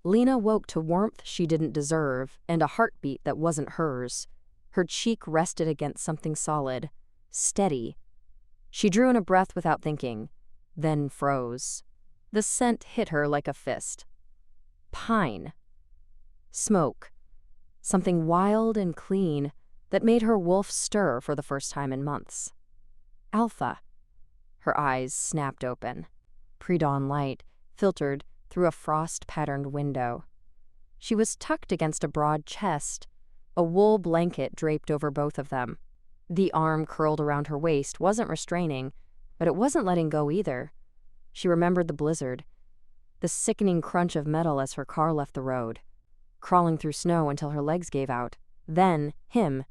Lena woke to warmth she didn't deserve and a heartbeat that wasn't hers. Her cheek rested against something solid, steady. She drew in a breath without thinking, then froze. The scent hit her like a fist. Pine. Smoke. Something wild and clean that made her wolf stir for the first time in months. Alpha. Her eyes snapped open. Pre-dawn light filtered through a frost-patterned window. She was tucked against a broad chest, a wool blanket draped over both of them. The arm curled around her waist wasn't restraining, but it wasn't letting go either. She remembered the blizzard, the sickening crunch of metal as her car left the road, crawling through snow until her legs gave out. Then, him.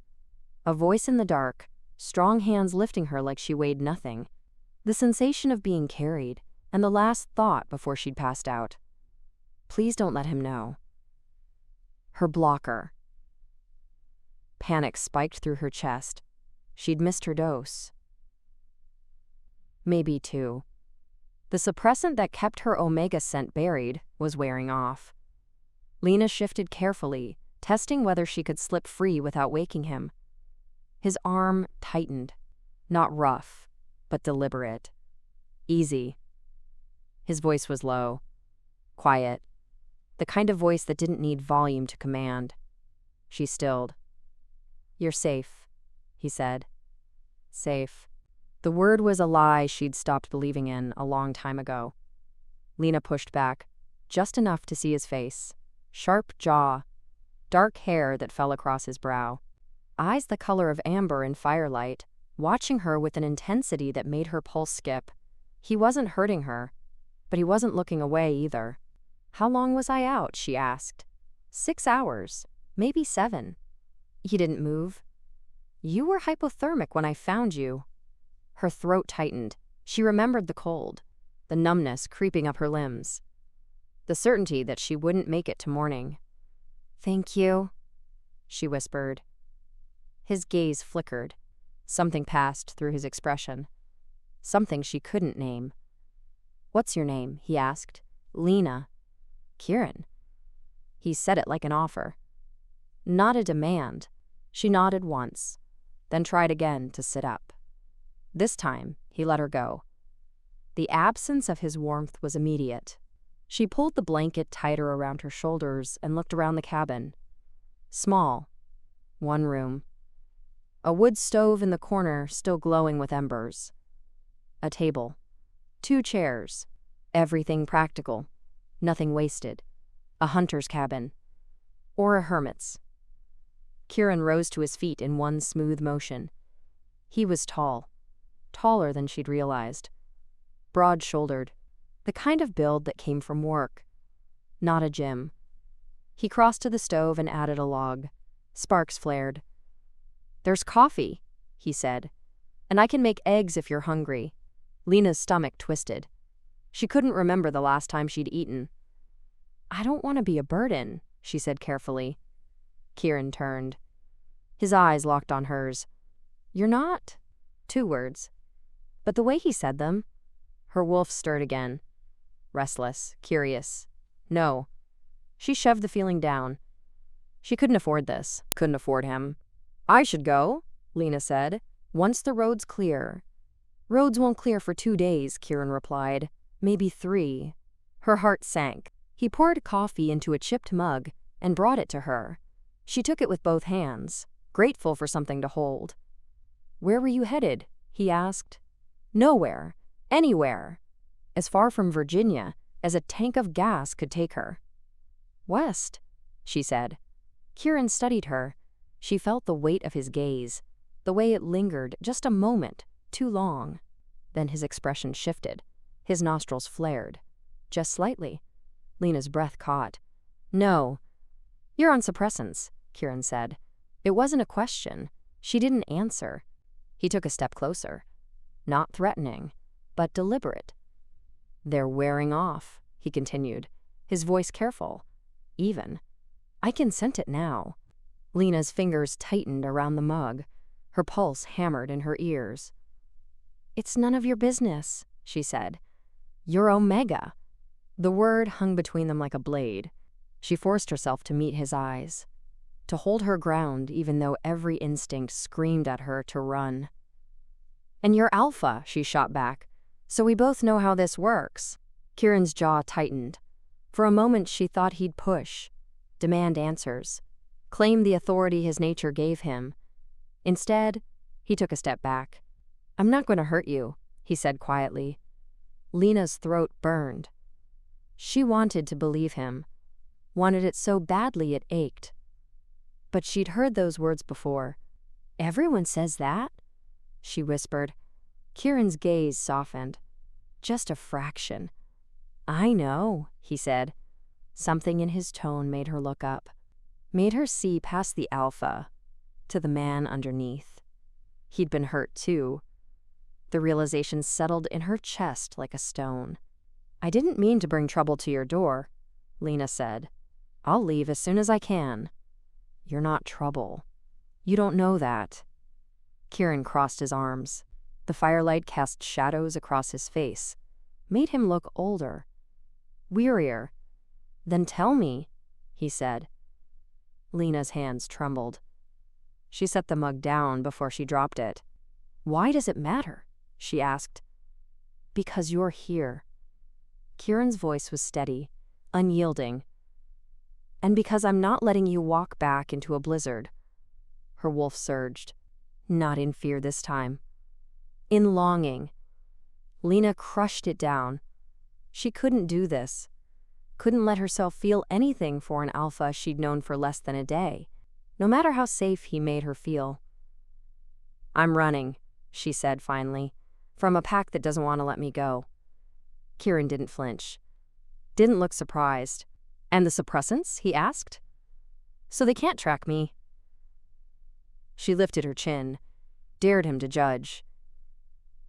A voice in the dark, strong hands lifting her like she weighed nothing. The sensation of being carried, and the last thought before she'd passed out. Please don't let him know. Her blocker. Panic spiked through her chest. She'd missed her dose. Maybe two. The suppressant that kept her omega scent buried was wearing off. Lena shifted carefully, testing whether she could slip free without waking him. His arm tightened. Not rough, but deliberate. Easy. His voice was low, quiet, the kind of voice that didn't need volume to command. She stilled. "You're safe," he said. Safe. The word was a lie she'd stopped believing in a long time ago. Lena pushed back, just enough to see his face. Sharp jaw, dark hair that fell across his brow. Eyes the color of amber in firelight, watching her with an intensity that made her pulse skip. He wasn't hurting her, but he wasn't looking away either. "How long was I out?" she asked. 6 hours, maybe 7. He didn't move. "You were hypothermic when I found you." Her throat tightened. She remembered the cold, the numbness creeping up her limbs, the certainty that she wouldn't make it to morning. "Thank you," she whispered. His gaze flickered. Something passed through his expression. Something she couldn't name. "What's your name?" he asked. "Lena." "Kieran." He said it like an offer. Not a demand. She nodded once, then tried again to sit up. This time, he let her go. The absence of his warmth was immediate. She pulled the blanket tighter around her shoulders and looked around the cabin. Small. One room. A wood stove in the corner still glowing with embers. A table. 2 chairs. Everything practical. Nothing wasted. A hunter's cabin. Or a hermit's. Kieran rose to his feet in one smooth motion. He was tall. Taller than she'd realized. Broad-shouldered. The kind of build that came from work. Not a gym. He crossed to the stove and added a log. Sparks flared. "There's coffee," he said. "And I can make eggs if you're hungry." Lena's stomach twisted. She couldn't remember the last time she'd eaten. "I don't want to be a burden," she said carefully. Kieran turned. His eyes locked on hers. "You're not?" 2 words. But the way he said them, her wolf stirred again. Restless, curious. No. She shoved the feeling down. She couldn't afford this. Couldn't afford him. "I should go," Lena said. "Once the road's clear." "Roads won't clear for 2 days," Kieran replied. "Maybe 3. Her heart sank. He poured coffee into a chipped mug and brought it to her. She took it with both hands, grateful for something to hold. "Where were you headed?" he asked. "Nowhere. Anywhere. As far from Virginia as a tank of gas could take her." "West," she said. Kieran studied her. She felt the weight of his gaze, the way it lingered just a moment, too long. Then his expression shifted. His nostrils flared. Just slightly. Lena's breath caught. "No. You're on suppressants," Kieran said. It wasn't a question. She didn't answer. He took a step closer. Not threatening, but deliberate. "They're wearing off," he continued, his voice careful, even. "I can scent it now." Lena's fingers tightened around the mug. Her pulse hammered in her ears. "It's none of your business," she said. "You're omega." The word hung between them like a blade. She forced herself to meet his eyes, to hold her ground even though every instinct screamed at her to run. "And you're alpha," she shot back, "so we both know how this works." Kieran's jaw tightened. For a moment she thought he'd push, demand answers, claim the authority his nature gave him. Instead, he took a step back. "I'm not going to hurt you," he said quietly. Lena's throat burned. She wanted to believe him, wanted it so badly it ached. But she'd heard those words before. "Everyone says that," she whispered. Kieran's gaze softened. "Just a fraction." "I know," he said. Something in his tone made her look up, made her see past the alpha to the man underneath. He'd been hurt too. The realization settled in her chest like a stone. "I didn't mean to bring trouble to your door," Lena said. "I'll leave as soon as I can." "You're not trouble. You don't know that." Kieran crossed his arms. The firelight cast shadows across his face, made him look older, wearier. "Then tell me," he said. Lena's hands trembled. She set the mug down before she dropped it. "Why does it matter?" she asked. "Because you're here." Kieran's voice was steady, unyielding. "And because I'm not letting you walk back into a blizzard." Her wolf surged. Not in fear this time. In longing. Lena crushed it down. She couldn't do this. Couldn't let herself feel anything for an alpha she'd known for less than a day, no matter how safe he made her feel. "I'm running," she said finally, "from a pack that doesn't want to let me go." Kieran didn't flinch. Didn't look surprised. "And the suppressants?" he asked. "So they can't track me." She lifted her chin, dared him to judge.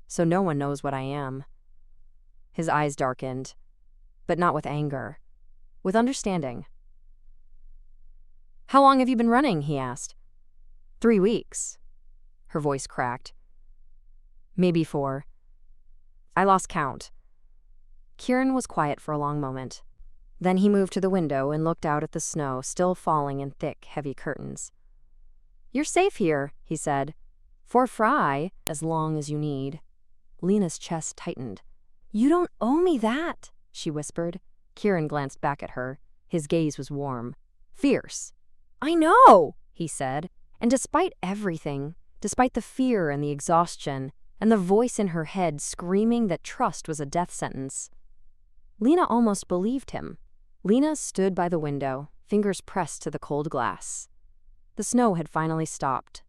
"So no one knows what I am." His eyes darkened, but not with anger, with understanding. "How long have you been running?" he asked. 3 weeks. Her voice cracked. "Maybe 4. I lost count." Kieran was quiet for a long moment. Then he moved to the window and looked out at the snow still falling in thick, heavy curtains. "You're safe here," he said. "For Fry, as long as you need." Lena's chest tightened. "You don't owe me that," she whispered. Kieran glanced back at her. His gaze was warm, fierce. "I know," he said. And despite everything, despite the fear and the exhaustion, and the voice in her head screaming that trust was a death sentence, Lena almost believed him. Lena stood by the window, fingers pressed to the cold glass. The snow had finally stopped.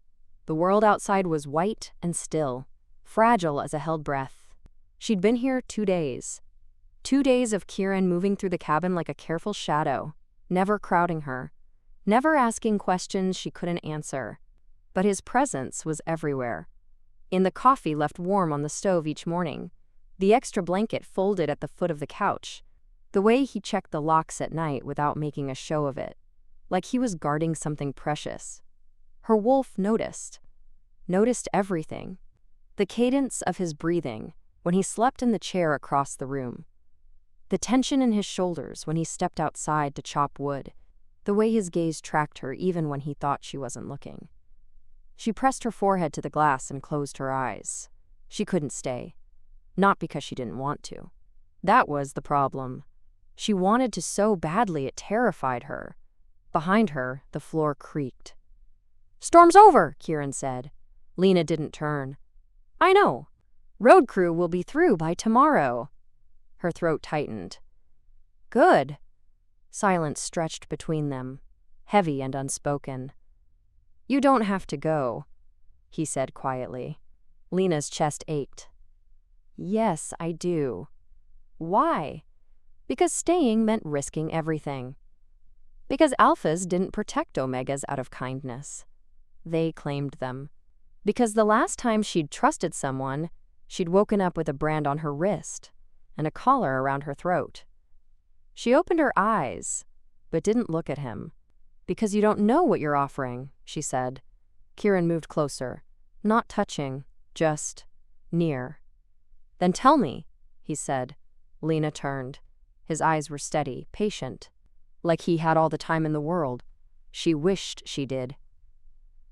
The world outside was white and still, fragile as a held breath. She'd been here 2 days. 2 days of Kieran moving through the cabin like a careful shadow, never crowding her, never asking questions she couldn't answer. But his presence was everywhere. In the coffee left warm on the stove each morning, the extra blanket folded at the foot of the couch, the way he checked the locks at night without making a show of it, like he was guarding something precious. Her wolf noticed everything. The cadence of his breathing when he slept in the chair across the room. The tension in his shoulders when he stepped outside to chop wood. The way his gaze tracked her even when he thought she wasn't looking. She pressed her forehead to the glass and closed her eyes. She couldn't stay. Not because she didn't want to. That was the problem. She wanted to so badly it terrified her. Behind her, the floor creaked. "Storm's over," Kieran said. Lena didn't turn. "I know. Road crew will be through by tomorrow." Her throat tightened. "Good." Silence stretched between them, heavy and unspoken. "You don't have to go," he said quietly. Lena's chest ached. "Yes, I do." "Why?" "Because staying meant risking everything. Because alphas didn't protect omegas out of kindness. They claimed them. Because the last time she'd trusted someone, she'd woken up with a brand on her wrist and a collar around her throat. She opened her eyes, but didn't look at him. "Because you don't know what you're offering," she said. Kieran moved closer, not touching, just near. "Then tell me," he said. Lena turned. His eyes were steady, patient. Like he had all the time in the world. She wished she did.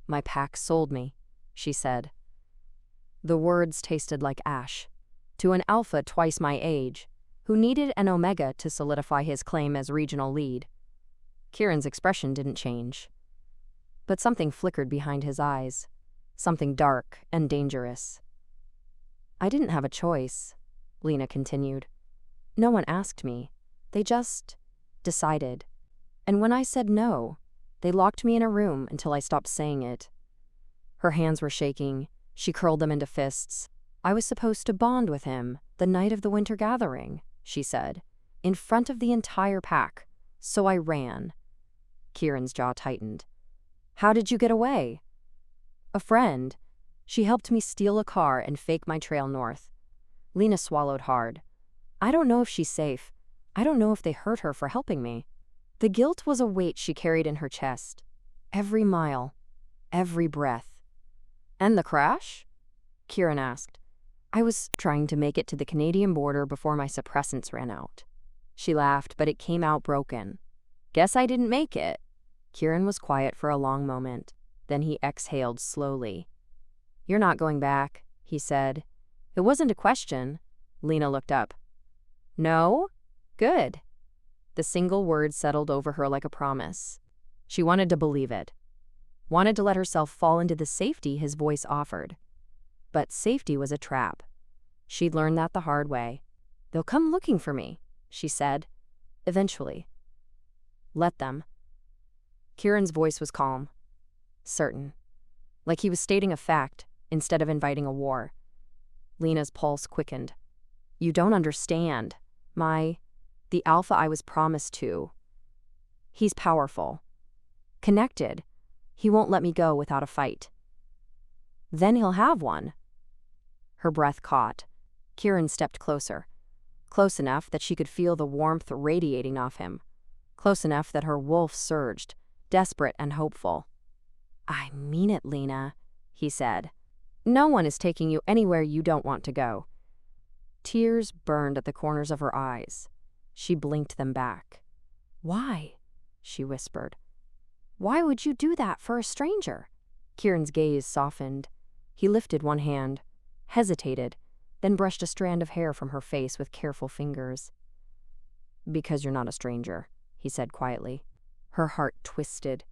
"My pack sold me," she said. The words tasted like ash. To an alpha twice my age, who needed an omega to solidify his claim as regional lead. Kieran's expression didn't change. But something flickered behind his eyes. Something dark and dangerous. "I didn't have a choice," Lena continued. "No one asked me. They just decided. And when I said no, they locked me in a room until I stopped saying it." Her hands were shaking. She curled them into fists. "I was supposed to bond with him the night of the winter gathering," she said, "in front of the entire pack. So I ran." Kieran's jaw tightened. "How did you get away?" "A friend. She helped me steal a car and fake my trail north." Lena swallowed hard. "I don't know if she's safe. I don't know if they hurt her for helping me." The guilt was a weight she carried in her chest. Every mile. Every breath. "And the crash?" Kieran asked. "I was trying to make it to the Canadian border before my suppressants ran out." She laughed, but it came out broken. "Guess I didn't make it." Kieran was quiet for a long moment. Then he exhaled slowly. "You're not going back," he said. "It wasn't a question." Lena looked up. "No? Good." The single word settled over her like a promise. She wanted to believe it. Wanted to let herself fall into the safety his voice offered. But safety was a trap. She'd learned that the hard way. "They'll come looking for me," she said. "Eventually." "Let them." Kieran's voice was calm. Certain. Like he was stating a fact instead of inviting a war. Lena's pulse quickened. "You don't understand. The alpha I was promised to. He's powerful. Connected. He won't let me go without a fight." "Then he'll have one." Her breath caught. Kieran stepped closer. Close enough that she could feel the warmth radiating off him. Close enough that her wolf surged, desperate and hopeful. "I mean it, Lena," he said. "No one is taking you anywhere you don't want to go." Tears burned at the corners of her eyes. She blinked them back. "Why?" she whispered. "Why would you do that for a stranger?" Kieran's gaze softened. He lifted one hand, hesitated, then brushed a strand of hair from her face with careful fingers. "Because you're not a stranger," he said quietly. Her heart twisted.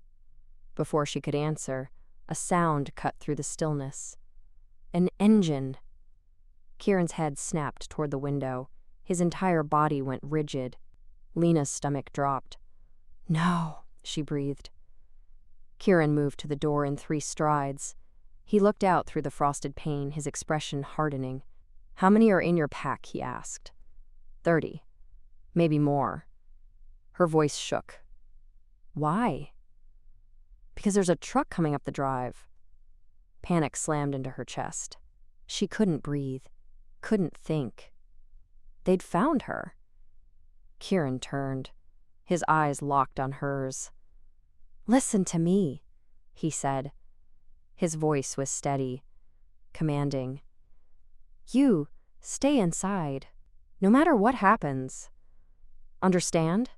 Before she could answer, a sound cut through the stillness. An engine. Kieran's head snapped toward the window. His entire body went rigid. Lena's stomach dropped. "No," she breathed. Kieran moved to the door in 3 strides. He looked out through the frosted pane, his expression hardening. "How many are in your pack?" he asked. 30. Maybe more." Her voice shook. "Why?" "Because there's a truck coming up the drive." Panic slammed into her chest. She couldn't breathe, couldn't think. They'd found her. Kieran turned. His eyes locked on hers. "Listen to me," he said. His voice was steady, commanding. "You stay inside, no matter what happens. Understand?"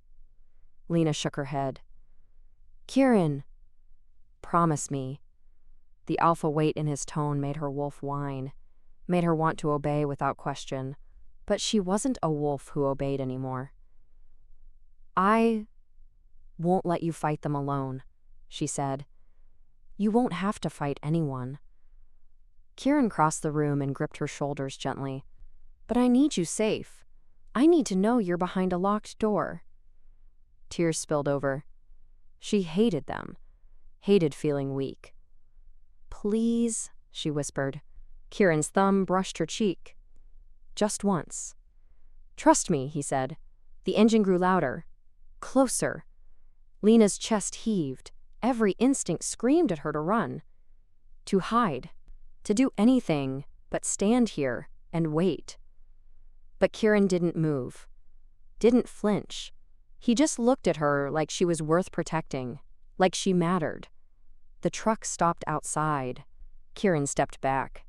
Lena shook her head. "Kieran, promise me." The alpha weight in his tone made her wolf whine, made her want to obey without question. But she wasn't a wolf who obeyed anymore. "I won't let you fight them alone," she said. "You won't have to fight anyone." Kieran crossed the room and gripped her shoulders gently. "But I need you safe. I need to know you're behind a locked door." Tears spilled over. She hated them, hated feeling weak. "Please," she whispered. Kieran's thumb brushed her cheek. "Just once." "Trust me," he said. The engine grew louder. Closer. Lena's chest heaved. Every instinct screamed at her to run. To hide. To do anything but stand here and wait. But Kieran didn't move. Didn't flinch. He just looked at her like she was worth protecting. Like she mattered. The truck stopped outside. Kieran stepped back.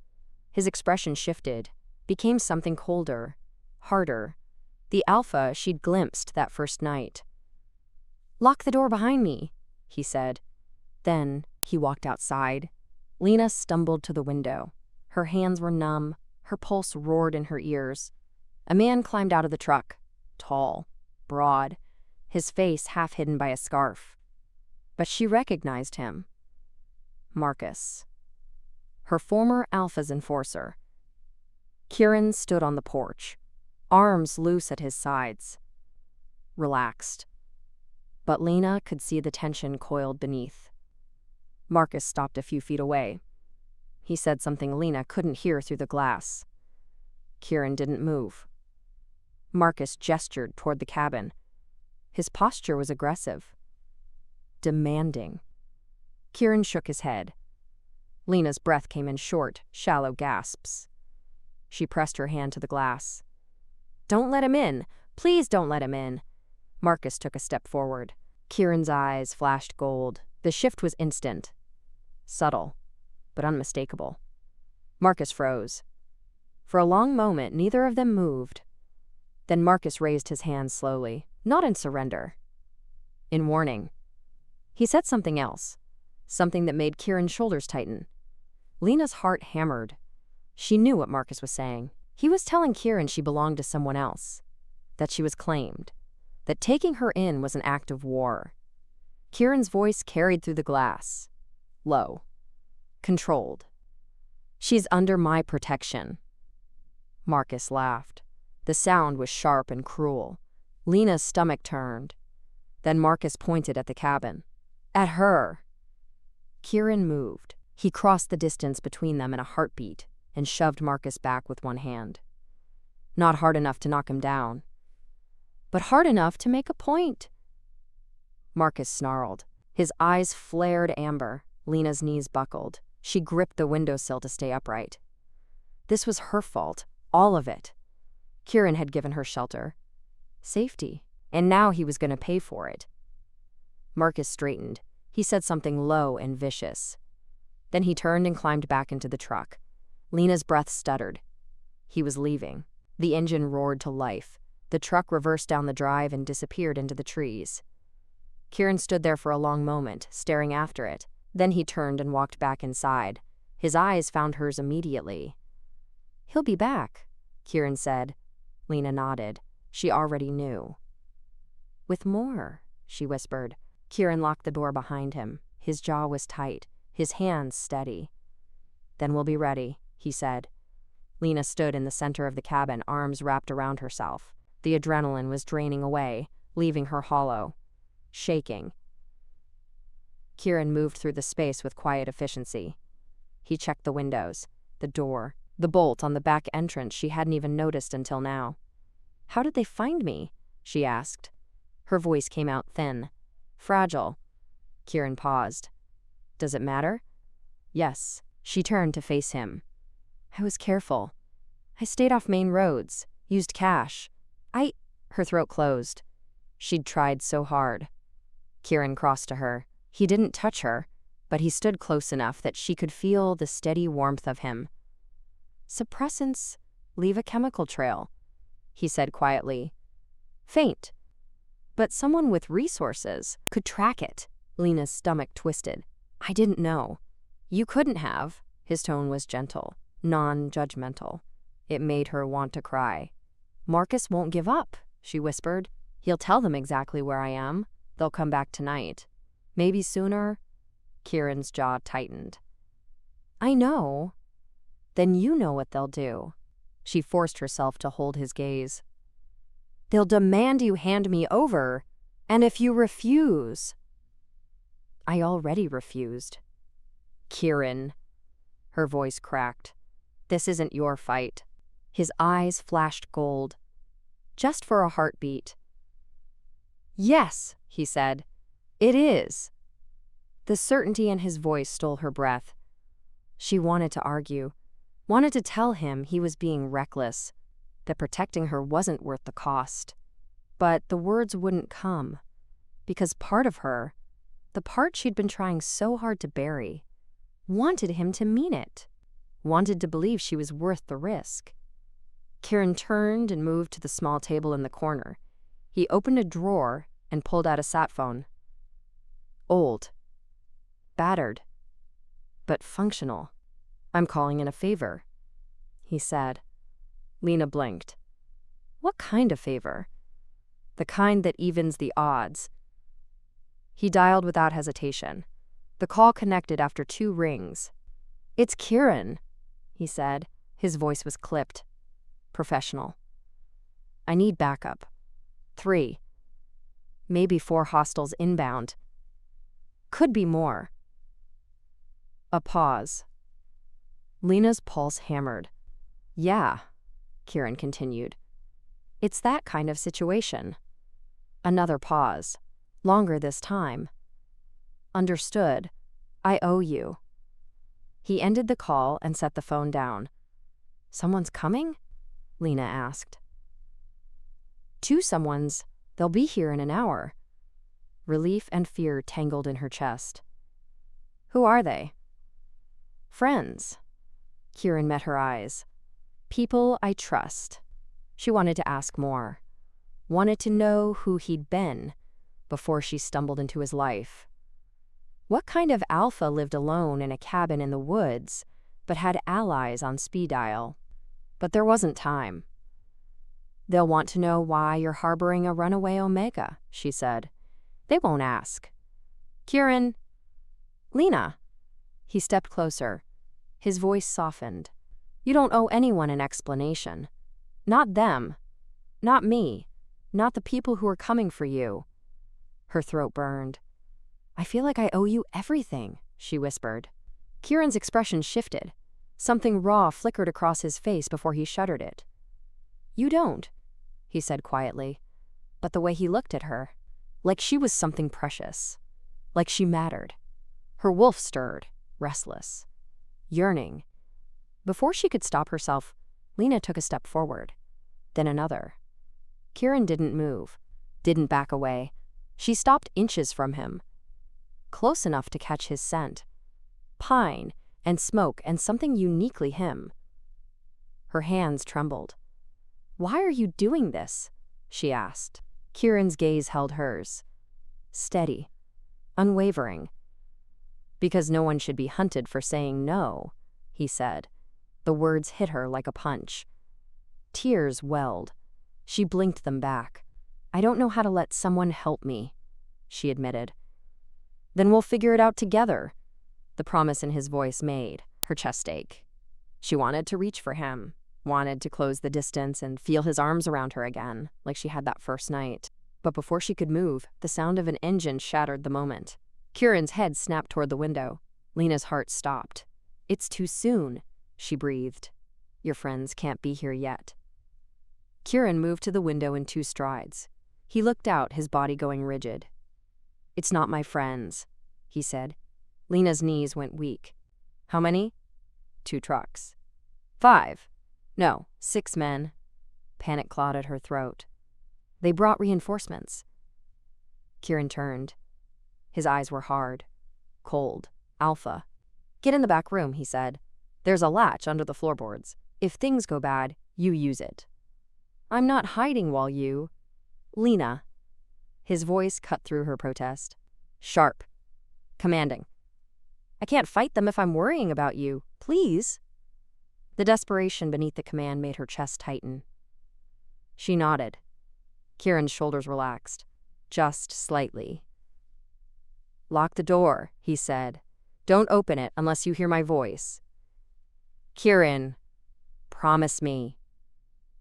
His expression shifted. Became something colder, harder, the alpha she'd glimpsed that first night. "Lock the door behind me," he said. Then he walked outside. Lena stumbled to the window. Her hands were numb. Her pulse roared in her ears. A man climbed out of the truck, tall, broad, his face half hidden by a scarf. But she recognized him. Marcus. Her former Alpha's enforcer. Kieran stood on the porch, arms loose at his sides. Relaxed. But Lena could see the tension coiled beneath. Marcus stopped a few feet away. He said something Lena couldn't hear through the glass. Kieran didn't move. Marcus gestured toward the cabin. His posture was aggressive. Demanding. Kieran shook his head. Lena's breath came in short, shallow gasps. She pressed her hand to the glass. "Don't let him in! Please don't let him in!" Marcus took a step forward. Kieran's eyes flashed gold. The shift was instant. Subtle, but unmistakable. Marcus froze. For a long moment, neither of them moved. Then Marcus raised his hands slowly, not in surrender, in warning. He said something else, something that made Kieran's shoulders tighten. Lena's heart hammered. She knew what Marcus was saying. He was telling Kieran she belonged to someone else, that she was claimed, that taking her in was an act of war. Kieran's voice carried through the glass, low, controlled. "She's under my protection." Marcus laughed. The sound was sharp and cruel. Lena's stomach turned. Then Marcus pointed at the cabin. "At her." Kieran moved. He crossed the distance between them in a heartbeat and shoved Marcus back with one hand. Not hard enough to knock him down, but hard enough to make a point. Marcus snarled. His eyes flared amber. Lena's knees buckled. She gripped the windowsill to stay upright. This was her fault, all of it. Kieran had given her shelter, safety, and now he was going to pay for it. Marcus straightened. He said something low and vicious. Then he turned and climbed back into the truck. Lena's breath stuttered. He was leaving. The engine roared to life. The truck reversed down the drive and disappeared into the trees. Kieran stood there for a long moment, staring after it. Then he turned and walked back inside. His eyes found hers immediately. "He'll be back," Kieran said. Lena nodded. She already knew. "With more," she whispered. Kieran locked the door behind him. His jaw was tight, his hands steady. "Then we'll be ready," he said. Lena stood in the center of the cabin, arms wrapped around herself. The adrenaline was draining away, leaving her hollow, shaking. Kieran moved through the space with quiet efficiency. He checked the windows, the door, the bolt on the back entrance she hadn't even noticed until now. "How did they find me?" she asked. Her voice came out thin, fragile. Kieran paused. "Does it matter?" "Yes." She turned to face him. "I was careful. I stayed off main roads, used cash. Her throat closed. She'd tried so hard. Kieran crossed to her. He didn't touch her, but he stood close enough that she could feel the steady warmth of him. "Suppressants leave a chemical trail," he said quietly. "Faint. But someone with resources could track it." Lena's stomach twisted. "I didn't know." "You couldn't have." His tone was gentle, non-judgmental. It made her want to cry. "Marcus won't give up," she whispered. "He'll tell them exactly where I am. They'll come back tonight. Maybe sooner." Kieran's jaw tightened. "I know." "Then you know what they'll do." She forced herself to hold his gaze. "They'll demand you hand me over, and if you refuse—" "I already refused." "Kieran." Her voice cracked. "This isn't your fight." His eyes flashed gold. "Just for a heartbeat." "Yes," he said. "It is." The certainty in his voice stole her breath. She wanted to argue, wanted to tell him he was being reckless, that protecting her wasn't worth the cost. But the words wouldn't come, because part of her, the part she'd been trying so hard to bury, wanted him to mean it, wanted to believe she was worth the risk. Kieran turned and moved to the small table in the corner. He opened a drawer and pulled out a sat phone. Old. Battered. But functional. I'm calling in a favor, he said. Lena blinked. What kind of favor? The kind that evens the odds. He dialed without hesitation. The call connected after 2 rings. It's Kieran, he said. His voice was clipped. Professional. I need backup. 3. Maybe 4 hostiles inbound. Could be more. A pause. Lena's pulse hammered. Yeah, Kieran continued. It's that kind of situation. Another pause. Longer this time. Understood. I owe you. He ended the call and set the phone down. Someone's coming? Lena asked. 2 someones. They'll be here in an hour. Relief and fear tangled in her chest. Who are they? Friends. Kieran met her eyes. People I trust. She wanted to ask more. Wanted to know who he'd been before she stumbled into his life. What kind of alpha lived alone in a cabin in the woods, but had allies on speed dial? But there wasn't time. They'll want to know why you're harboring a runaway Omega, she said. They won't ask. Kieran. Lena. He stepped closer. His voice softened. You don't owe anyone an explanation. Not them. Not me. Not the people who are coming for you. Her throat burned. I feel like I owe you everything, she whispered. Kieran's expression shifted. Something raw flickered across his face before he shuttered it. You don't, he said quietly. But the way he looked at her, like she was something precious. Like she mattered. Her wolf stirred, restless. Yearning. Before she could stop herself, Lena took a step forward. Then another. Kieran didn't move. Didn't back away. She stopped inches from him. Close enough to catch his scent. Pine and smoke and something uniquely him. Her hands trembled. Why are you doing this? She asked. Kieran's gaze held hers. Steady. Unwavering. Because no one should be hunted for saying no, he said. The words hit her like a punch. Tears welled. She blinked them back. I don't know how to let someone help me, she admitted. Then we'll figure it out together, the promise in his voice made her chest ache. She wanted to reach for him, wanted to close the distance and feel his arms around her again, like she had that first night. But before she could move, the sound of an engine shattered the moment. Kieran's head snapped toward the window. Lena's heart stopped. It's too soon, she breathed. Your friends can't be here yet. Kieran moved to the window in 2 strides. He looked out, his body going rigid. It's not my friends, he said. Lena's knees went weak. How many? 2 trucks. 5. No, 6 men. Panic clawed at her throat. They brought reinforcements. Kieran turned. His eyes were hard. Cold. Alpha. Get in the back room, he said. There's a latch under the floorboards. If things go bad, you use it. I'm not hiding while you... Lena. His voice cut through her protest. Sharp. Commanding. I can't fight them if I'm worrying about you. Please. The desperation beneath the command made her chest tighten. She nodded. Kieran's shoulders relaxed. Just slightly. Lock the door, he said. Don't open it unless you hear my voice. Kieran. Promise me.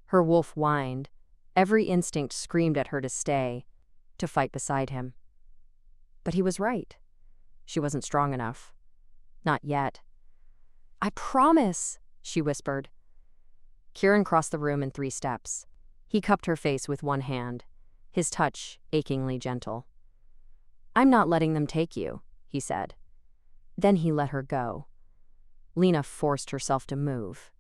Her wolf whined. Every instinct screamed at her to stay, to fight beside him. But he was right. She wasn't strong enough. Not yet. I promise, she whispered. Kieran crossed the room in 3 steps. He cupped her face with one hand, his touch achingly gentle. I'm not letting them take you, he said. Then he let her go. Lena forced herself to move,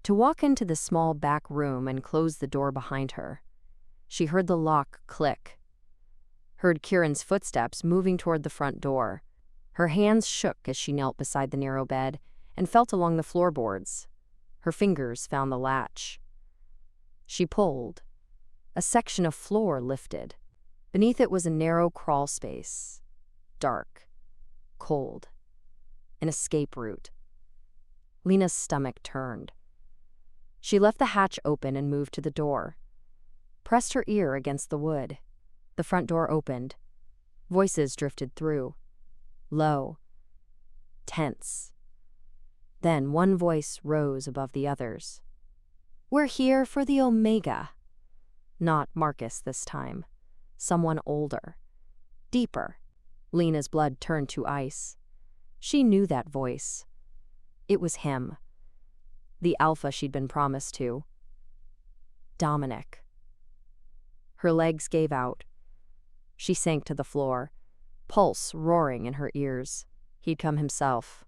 to walk into the small back room and close the door behind her. She heard the lock click, heard Kieran's footsteps moving toward the front door. Her hands shook as she knelt beside the narrow bed and felt along the floorboards. Her fingers found the latch. She pulled. A section of floor lifted. Beneath it was a narrow crawl space. dark, cold, an escape route. Lena's stomach turned. She left the hatch open and moved to the door, pressed her ear against the wood. The front door opened. Voices drifted through, low, tense. Then one voice rose above the others. "We're here for the Omega." Not Marcus this time. Someone older, deeper. Lena's blood turned to ice. She knew that voice. It was him. The alpha she'd been promised to. Dominic. Her legs gave out. She sank to the floor, pulse roaring in her ears. He'd come himself.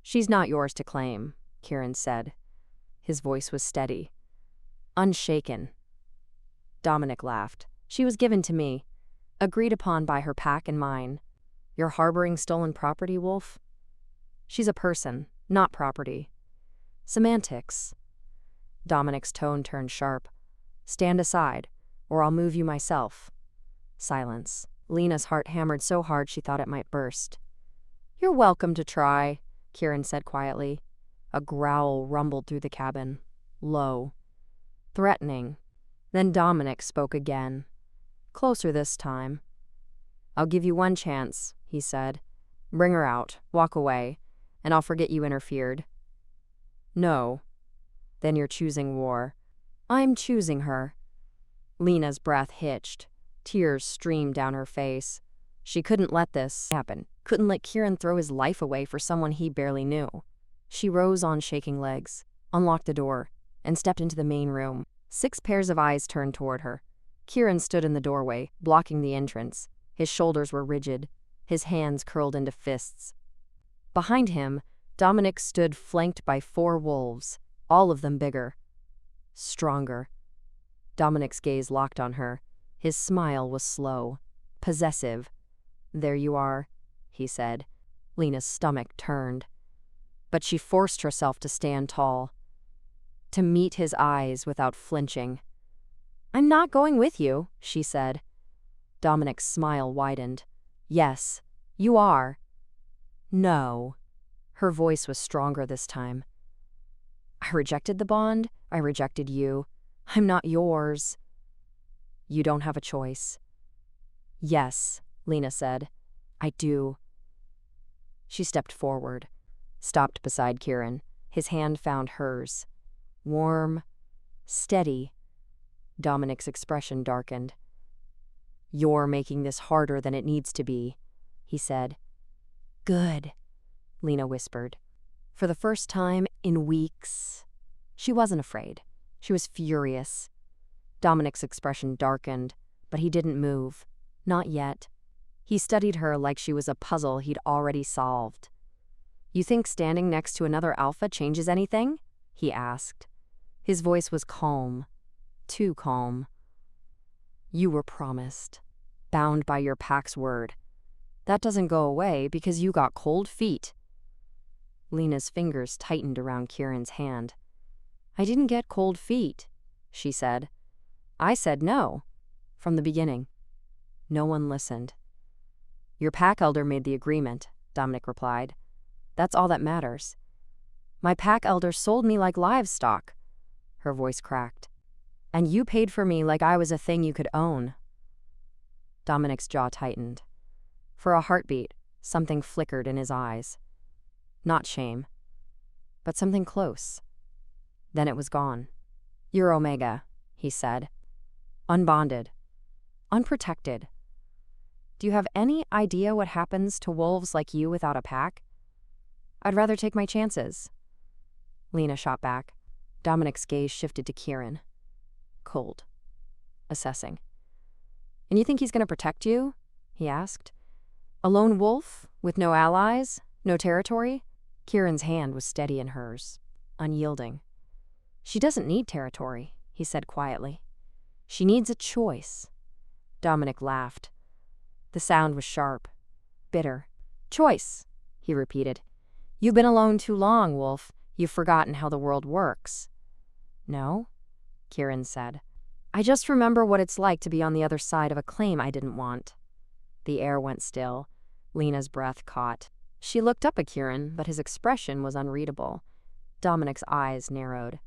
"She's not yours to claim," Kieran said. His voice was steady, unshaken. Dominic laughed. "She was given to me, agreed upon by her pack and mine. You're harboring stolen property, Wolf? She's a person, not property." Semantics. Dominic's tone turned sharp. "Stand aside, or I'll move you myself." Silence. Lena's heart hammered so hard she thought it might burst. "You're welcome to try," Kieran said quietly. A growl rumbled through the cabin, low, threatening. Then Dominic spoke again, closer this time. "I'll give you one chance," he said. "Bring her out, walk away, and I'll forget you interfered." "No." "Then you're choosing war." "I'm choosing her." Lena's breath hitched. Tears streamed down her face. She couldn't let this happen, couldn't let Kieran throw his life away for someone he barely knew. She rose on shaking legs, unlocked the door, and stepped into the main room. 6 pairs of eyes turned toward her. Kieran stood in the doorway, blocking the entrance. His shoulders were rigid, his hands curled into fists. Behind him, Dominic stood flanked by 4 wolves, all of them bigger, stronger. Dominic's gaze locked on her. His smile was slow, possessive. "There you are," he said. Lena's stomach turned. But she forced herself to stand tall, to meet his eyes without flinching. "I'm not going with you," she said. Dominic's smile widened. "Yes, you are." "No." Her voice was stronger this time. "I rejected the bond. I rejected you. I'm not yours." "You don't have a choice." "Yes," Lena said. "I do." She stepped forward, stopped beside Kieran. His hand found hers. Warm, steady. Dominic's expression darkened. "You're making this harder than it needs to be," he said. "Good," Lena whispered. For the first time in weeks, she wasn't afraid. She was furious. Dominic's expression darkened, but he didn't move. Not yet. He studied her like she was a puzzle he'd already solved. "You think standing next to another alpha changes anything?" he asked. His voice was calm, too calm. "You were promised, bound by your pack's word. That doesn't go away because you got cold feet." Lena's fingers tightened around Kieran's hand. "I didn't get cold feet," she said. "I said no, from the beginning." No one listened. "Your pack elder made the agreement," Dominic replied. "That's all that matters." "My pack elder sold me like livestock." Her voice cracked. "And you paid for me like I was a thing you could own." Dominic's jaw tightened. For a heartbeat, something flickered in his eyes. Not shame, but something close. Then it was gone. "You're Omega," he said. "Unbonded. Unprotected. Do you have any idea what happens to wolves like you without a pack?" "I'd rather take my chances." Lena shot back. Dominic's gaze shifted to Kieran. Cold. Assessing. "And you think he's going to protect you?" he asked. "A lone wolf, with no allies, no territory?" Kieran's hand was steady in hers, unyielding. "She doesn't need territory," he said quietly. "She needs a choice." Dominic laughed. The sound was sharp, bitter. "Choice," he repeated. "You've been alone too long, Wolf. You've forgotten how the world works." "No," Kieran said. "I just remember what it's like to be on the other side of a claim I didn't want." The air went still. Lena's breath caught. She looked up at Kieran, but his expression was unreadable. Dominic's eyes narrowed.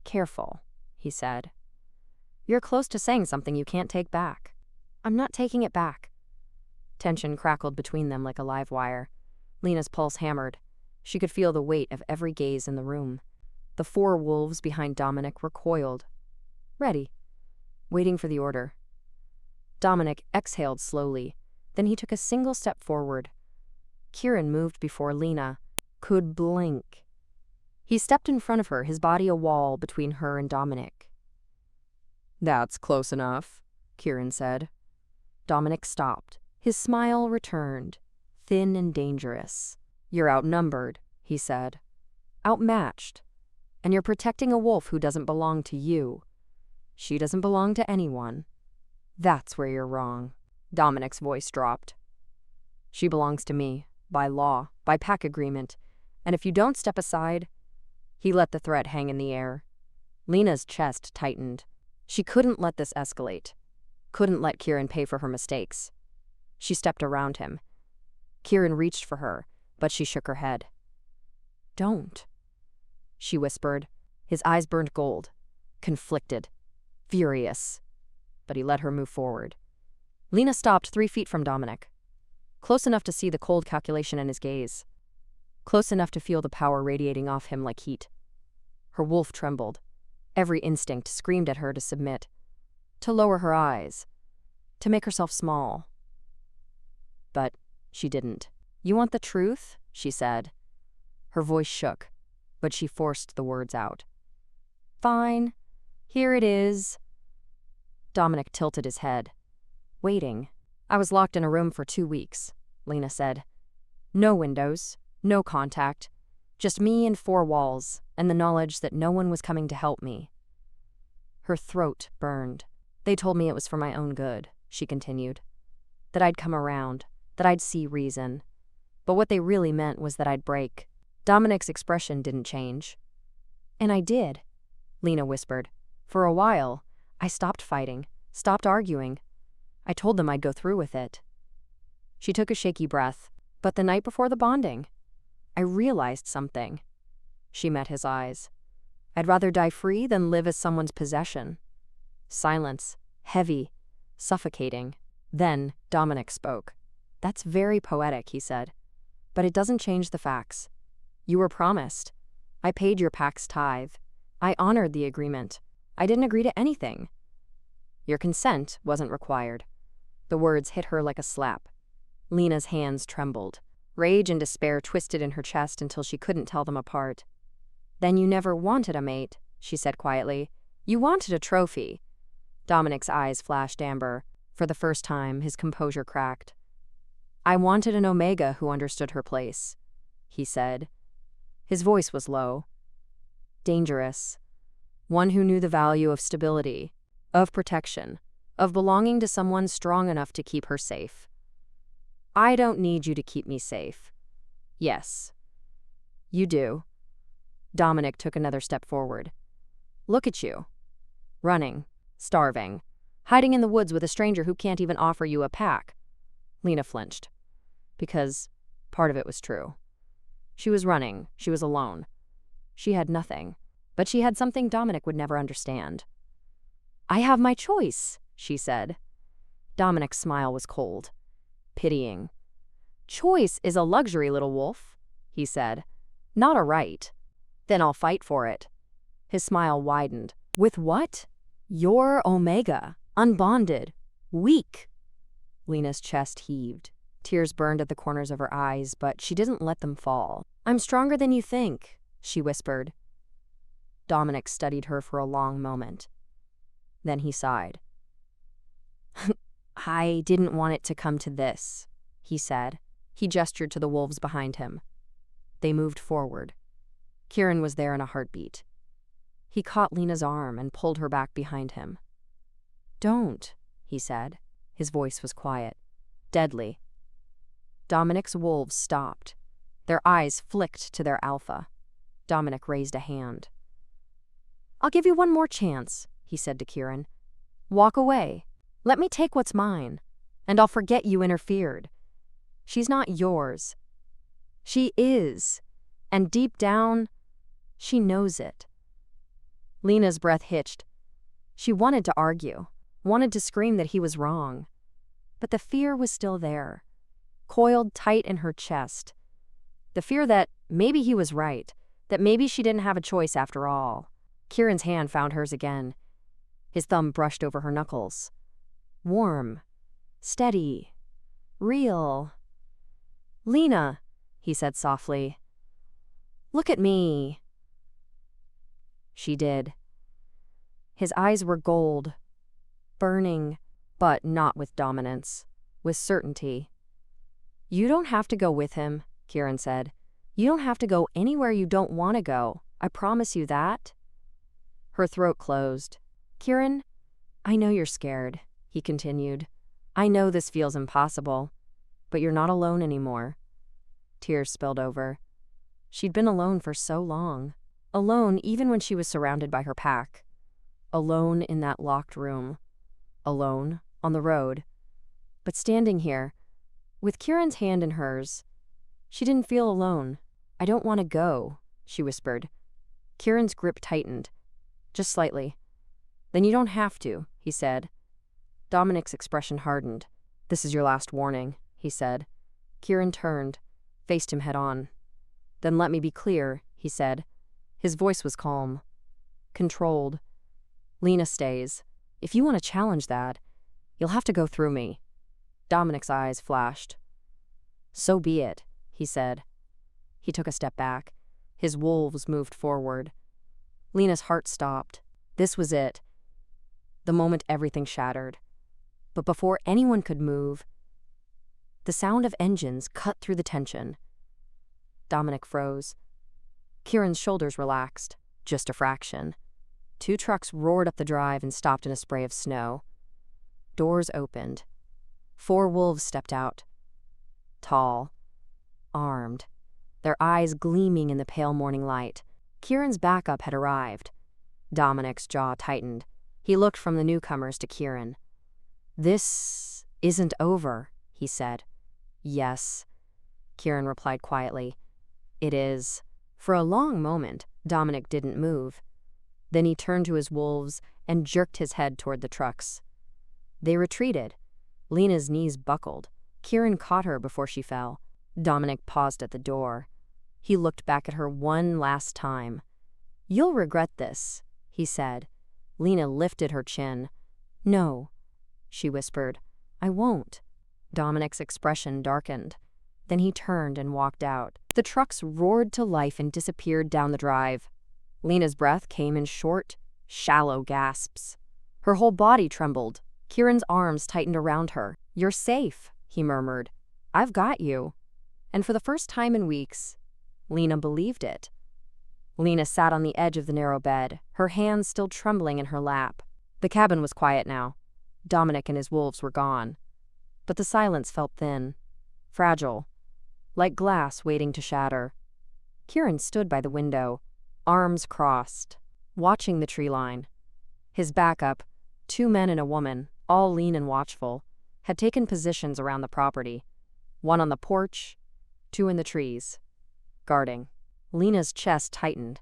"Careful," he said. "You're close to saying something you can't take back." "I'm not taking it back." Tension crackled between them like a live wire. Lena's pulse hammered. She could feel the weight of every gaze in the room. The 4 wolves behind Dominic were coiled, ready, waiting for the order. Dominic exhaled slowly. Then he took a single step forward. Kieran moved before Lena could blink. He stepped in front of her, his body a wall between her and Dominic. "That's close enough," Kieran said. Dominic stopped. His smile returned, thin and dangerous. "You're outnumbered," he said. "Outmatched. And you're protecting a wolf who doesn't belong to you. She doesn't belong to anyone. That's where you're wrong." Dominic's voice dropped. "She belongs to me, by law, by pack agreement. And if you don't step aside..." He let the threat hang in the air. Lena's chest tightened. She couldn't let this escalate. Couldn't let Kieran pay for her mistakes. She stepped around him. Kieran reached for her, but she shook her head. "Don't," she whispered. His eyes burned gold, conflicted, furious. But he let her move forward. Lena stopped 3 feet from Dominic, close enough to see the cold calculation in his gaze, close enough to feel the power radiating off him like heat. Her wolf trembled. Every instinct screamed at her to submit, to lower her eyes, to make herself small. But she didn't. "You want the truth?" she said. Her voice shook, but she forced the words out. "Fine. Here it is." Dominic tilted his head, waiting. "I was locked in a room for 2 weeks," Lena said. "No windows, no contact, just me and 4 walls, and the knowledge that no one was coming to help me." Her throat burned. "They told me it was for my own good," she continued. "That I'd come around, that I'd see reason. But what they really meant was that I'd break." Dominic's expression didn't change. "And I did," Lena whispered. "For a while, I stopped fighting, stopped arguing. I told them I'd go through with it." She took a shaky breath. "But the night before the bonding, I realized something." She met his eyes. "I'd rather die free than live as someone's possession." Silence, heavy, suffocating. Then Dominic spoke. "That's very poetic," he said. "But it doesn't change the facts. You were promised. I paid your pack's tithe. I honored the agreement. I didn't agree to anything. Your consent wasn't required." The words hit her like a slap. Lena's hands trembled. Rage and despair twisted in her chest until she couldn't tell them apart. "Then you never wanted a mate," she said quietly. "You wanted a trophy." Dominic's eyes flashed amber. For the first time, his composure cracked. "I wanted an Omega who understood her place," he said. His voice was low. "Dangerous. One who knew the value of stability, of protection, of belonging to someone strong enough to keep her safe. I don't need you to keep me safe." "Yes, you do." Dominic took another step forward. "Look at you. Running, starving, hiding in the woods with a stranger who can't even offer you a pack." Lena flinched, because part of it was true. She was running, she was alone. She had nothing, but she had something Dominic would never understand. "I have my choice," she said. Dominic's smile was cold, pitying. "Choice is a luxury, little wolf," he said, "not a right." "Then I'll fight for it." His smile widened. "With what?" "Your Omega, unbonded, weak." Lena's chest heaved. Tears burned at the corners of her eyes, but she didn't let them fall. "I'm stronger than you think," she whispered. Dominic studied her for a long moment. Then he sighed. "I didn't want it to come to this," he said. He gestured to the wolves behind him. They moved forward. Kieran was there in a heartbeat. He caught Lena's arm and pulled her back behind him. "Don't," he said. His voice was quiet, deadly. Dominic's wolves stopped. Their eyes flicked to their alpha. Dominic raised a hand. "I'll give you one more chance," he said to Kieran. "Walk away. Let me take what's mine, and I'll forget you interfered. She's not yours. She is. And deep down, she knows it. Lena's breath hitched. She wanted to argue, wanted to scream that he was wrong. But the fear was still there, coiled tight in her chest. The fear that maybe he was right, that maybe she didn't have a choice after all. Kieran's hand found hers again. His thumb brushed over her knuckles. Warm, steady, real. "Lena," he said softly. "Look at me." She did. His eyes were gold, burning, but not with dominance, with certainty. "You don't have to go with him," Kieran said. "You don't have to go anywhere you don't want to go. I promise you that." Her throat closed. "Kieran, I know you're scared," he continued. "I know this feels impossible, but you're not alone anymore." Tears spilled over. She'd been alone for so long. Alone even when she was surrounded by her pack. Alone in that locked room. Alone on the road. But standing here, with Kieran's hand in hers, she didn't feel alone. "I don't want to go," she whispered. Kieran's grip tightened, just slightly. "Then you don't have to," he said. Dominic's expression hardened. "This is your last warning," he said. Kieran turned, faced him head on. "Then let me be clear," he said. His voice was calm, controlled. "Lena stays. If you want to challenge that, you'll have to go through me." Dominic's eyes flashed. "So be it," he said. He took a step back. His wolves moved forward. Lena's heart stopped. This was it. The moment everything shattered. But before anyone could move, the sound of engines cut through the tension. Dominic froze. Kieran's shoulders relaxed, just a fraction. 2 trucks roared up the drive and stopped in a spray of snow. Doors opened. 4 wolves stepped out. Tall, armed, their eyes gleaming in the pale morning light. Kieran's backup had arrived. Dominic's jaw tightened. He looked from the newcomers to Kieran. "This isn't over," he said. "Yes," Kieran replied quietly. "It is." For a long moment, Dominic didn't move. Then he turned to his wolves and jerked his head toward the trucks. They retreated. Lena's knees buckled. Kieran caught her before she fell. Dominic paused at the door. He looked back at her one last time. "You'll regret this," he said. Lena lifted her chin. "No," she whispered. "I won't." Dominic's expression darkened. Then he turned and walked out. The trucks roared to life and disappeared down the drive. Lena's breath came in short, shallow gasps. Her whole body trembled. Kieran's arms tightened around her. "You're safe," he murmured. "I've got you." And for the first time in weeks, Lena believed it. Lena sat on the edge of the narrow bed, her hands still trembling in her lap. The cabin was quiet now. Dominic and his wolves were gone. But the silence felt thin, fragile, like glass waiting to shatter. Kieran stood by the window, arms crossed, watching the tree line. His backup, 2 men and a woman, all lean and watchful, had taken positions around the property. 1 on the porch, 2 in the trees, guarding. Lena's chest tightened.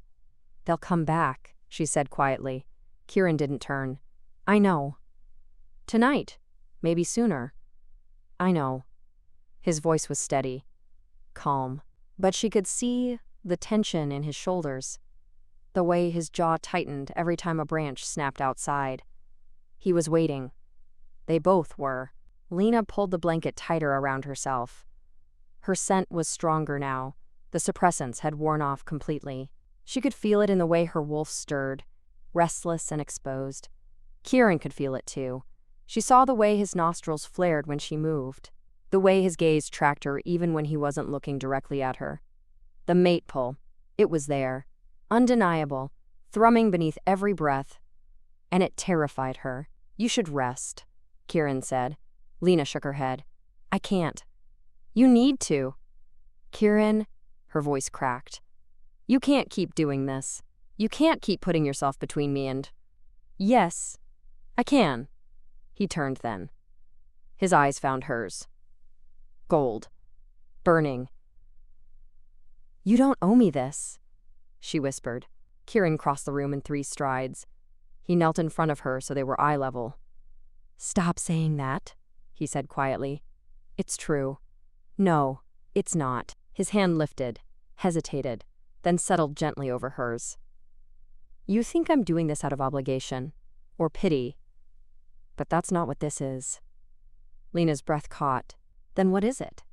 "They'll come back," she said quietly. Kieran didn't turn. "I know. Tonight, maybe sooner. I know." His voice was steady, calm, but she could see the tension in his shoulders, the way his jaw tightened every time a branch snapped outside. He was waiting. They both were. Lena pulled the blanket tighter around herself. Her scent was stronger now. The suppressants had worn off completely. She could feel it in the way her wolf stirred, restless and exposed. Kieran could feel it too. She saw the way his nostrils flared when she moved, the way his gaze tracked her even when he wasn't looking directly at her. The mate pull. It was there, undeniable, thrumming beneath every breath. And it terrified her. "You should rest," Kieran said. Lena shook her head. "I can't." "You need to." "Kieran," her voice cracked. "You can't keep doing this. You can't keep putting yourself between me and—" "Yes, I can." He turned then. His eyes found hers. Gold. burning. "You don't owe me this," she whispered. Kieran crossed the room in 3 strides. He knelt in front of her so they were eye level. "Stop saying that," he said quietly. "It's true." "No, it's not." His hand lifted, hesitated, then settled gently over hers. "You think I'm doing this out of obligation, or pity, but that's not what this is." Lena's breath caught. Then what is it?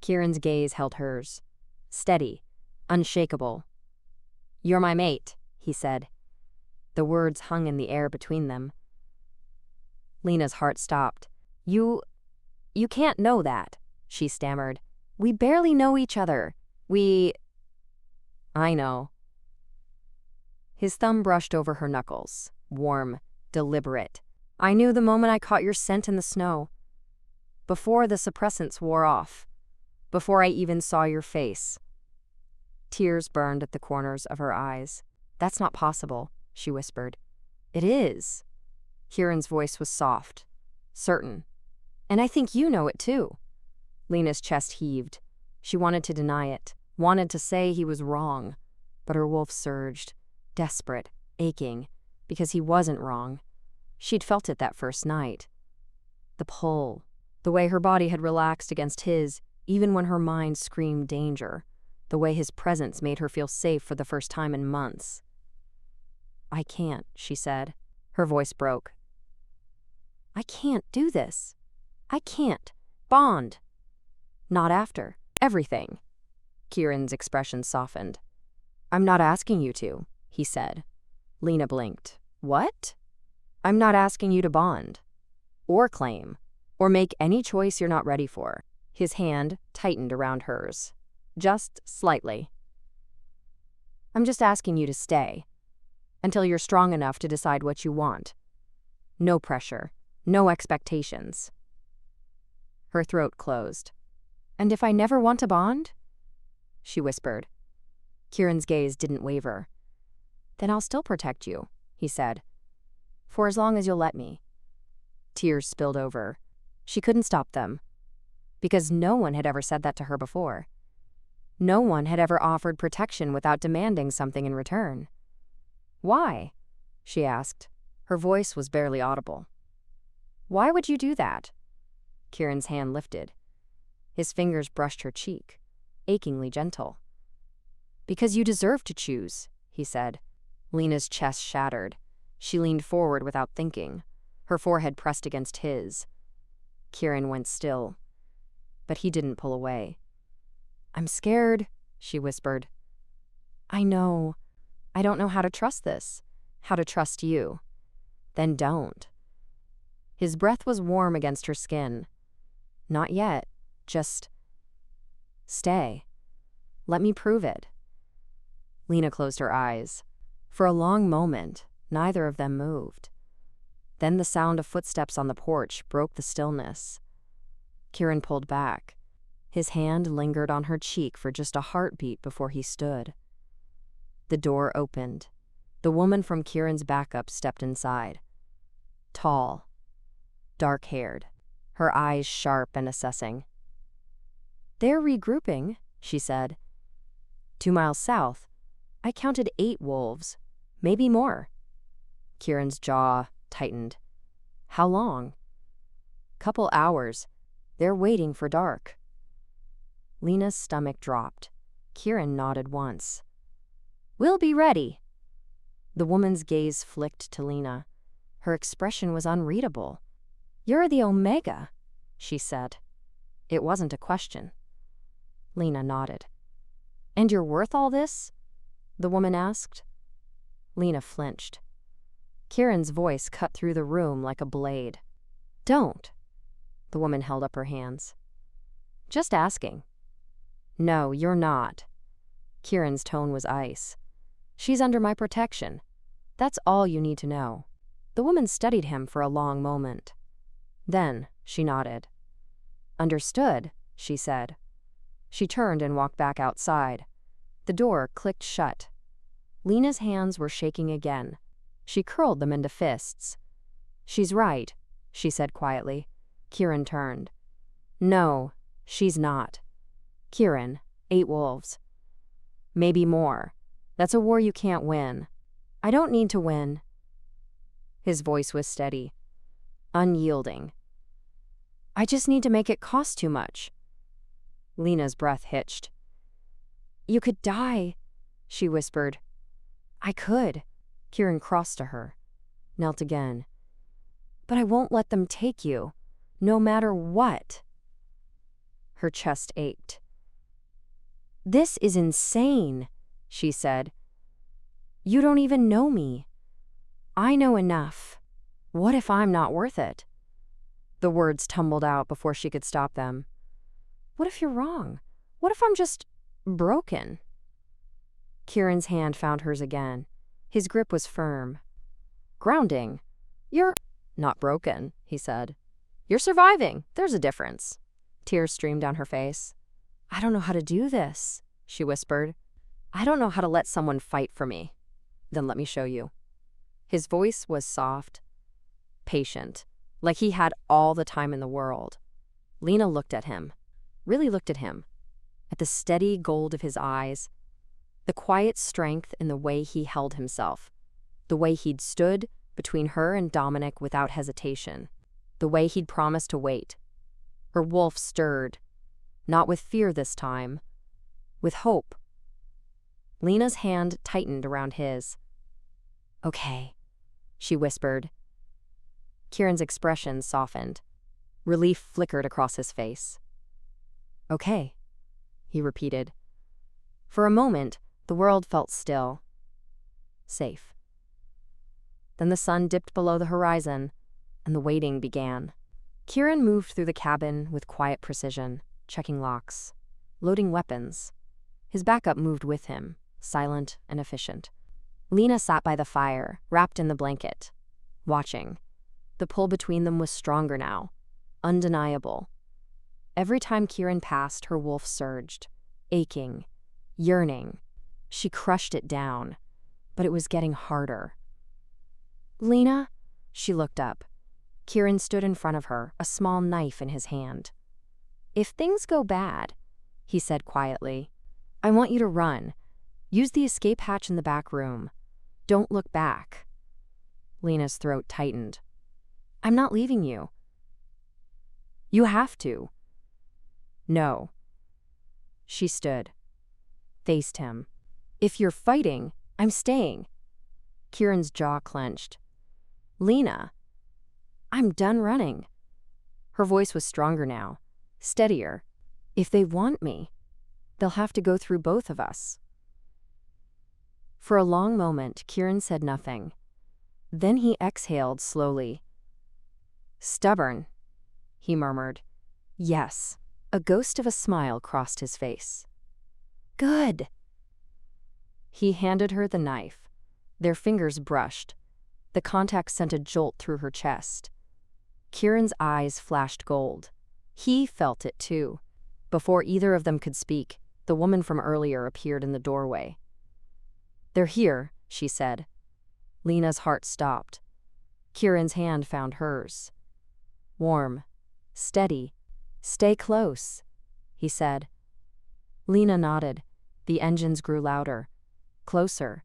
Kieran's gaze held hers. Steady, unshakable. "You're my mate," he said. The words hung in the air between them. Lena's heart stopped. You can't know that," she stammered. "We barely know each other. I know." His thumb brushed over her knuckles, warm, deliberate. "I knew the moment I caught your scent in the snow. Before the suppressants wore off. Before I even saw your face." Tears burned at the corners of her eyes. "That's not possible," she whispered. "It is." Kieran's voice was soft, certain. "And I think you know it too." Lena's chest heaved. She wanted to deny it, wanted to say he was wrong, but her wolf surged, desperate, aching, because he wasn't wrong. She'd felt it that first night. The pull, the way her body had relaxed against his, even when her mind screamed danger, the way his presence made her feel safe for the first time in months. "I can't," she said. Her voice broke. "I can't do this. I can't. Bond. Not after everything." Kieran's expression softened. "I'm not asking you to," he said. Lena blinked. "What?" "I'm not asking you to bond. Or claim. Or make any choice you're not ready for." His hand tightened around hers. Just slightly. "I'm just asking you to stay. Until you're strong enough to decide what you want. No pressure. No expectations." Her throat closed. "And if I never want to bond?" she whispered. Kieran's gaze didn't waver. "Then I'll still protect you," he said. "For as long as you'll let me." Tears spilled over. She couldn't stop them. Because no one had ever said that to her before. No one had ever offered protection without demanding something in return. "Why?" she asked. Her voice was barely audible. "Why would you do that?" Kieran's hand lifted. His fingers brushed her cheek, achingly gentle. "Because you deserve to choose," he said. Lena's chest shattered. She leaned forward without thinking, her forehead pressed against his. Kieran went still, but he didn't pull away. "I'm scared," she whispered. "I know. I don't know how to trust this, how to trust you." "Then don't." His breath was warm against her skin. "Not yet. Just stay. Let me prove it." Lena closed her eyes. For a long moment, neither of them moved. Then the sound of footsteps on the porch broke the stillness. Kieran pulled back. His hand lingered on her cheek for just a heartbeat before he stood. The door opened. The woman from Kieran's backup stepped inside. Tall, dark-haired, her eyes sharp and assessing. "They're regrouping," she said. 2 miles south, I counted 8 wolves, maybe more." Kieran's jaw tightened. "How long?" "Couple hours. They're waiting for dark." Lena's stomach dropped. Kieran nodded once. "We'll be ready." The woman's gaze flicked to Lena. Her expression was unreadable. "You're the Omega," she said. It wasn't a question. Lena nodded. "And you're worth all this?" the woman asked. Lena flinched. Kieran's voice cut through the room like a blade. "Don't." The woman held up her hands. "Just asking." "No, you're not." Kieran's tone was ice. "She's under my protection. That's all you need to know." The woman studied him for a long moment. Then she nodded. "Understood," she said. She turned and walked back outside. The door clicked shut. Lena's hands were shaking again. She curled them into fists. "She's right," she said quietly. Kieran turned. "No, she's not." Kieran, 8 wolves. Maybe more. That's a war you can't win. I don't need to win. His voice was steady, unyielding. I just need to make it cost too much. Lena's breath hitched. You could die, she whispered. I could. Kieran crossed to her, knelt again. But I won't let them take you, no matter what. Her chest ached. This is insane, she said. You don't even know me. I know enough. What if I'm not worth it? The words tumbled out before she could stop them. What if you're wrong? What if I'm just broken? Kieran's hand found hers again. His grip was firm. Grounding. You're not broken, he said. You're surviving. There's a difference. Tears streamed down her face. I don't know how to do this, she whispered. I don't know how to let someone fight for me. Then let me show you. His voice was soft, patient, like he had all the time in the world. Lena looked at him, really looked at him, at the steady gold of his eyes, the quiet strength in the way he held himself, the way he'd stood between her and Dominic without hesitation, the way he'd promised to wait. Her wolf stirred, not with fear this time, with hope. Lena's hand tightened around his. Okay, she whispered. Kieran's expression softened. Relief flickered across his face. Okay, he repeated. For a moment, the world felt still. Safe. Then the sun dipped below the horizon, and the waiting began. Kieran moved through the cabin with quiet precision, checking locks, loading weapons. His backup moved with him, silent and efficient. Lena sat by the fire, wrapped in the blanket, watching. The pull between them was stronger now, undeniable. Every time Kieran passed, her wolf surged, aching, yearning. She crushed it down, but it was getting harder. Lena? She looked up. Kieran stood in front of her, a small knife in his hand. If things go bad, he said quietly, I want you to run. Use the escape hatch in the back room. Don't look back. Lena's throat tightened. I'm not leaving you. You have to. No. She stood, faced him. If you're fighting, I'm staying. Kieran's jaw clenched. Lena, I'm done running. Her voice was stronger now, steadier. If they want me, they'll have to go through both of us. For a long moment, Kieran said nothing. Then he exhaled slowly. Stubborn, he murmured. Yes. A ghost of a smile crossed his face. Good. He handed her the knife. Their fingers brushed. The contact sent a jolt through her chest. Kieran's eyes flashed gold. He felt it too. Before either of them could speak, the woman from earlier appeared in the doorway. They're here, she said. Lena's heart stopped. Kieran's hand found hers. Warm, steady. Stay close, he said. Lena nodded. The engines grew louder, closer.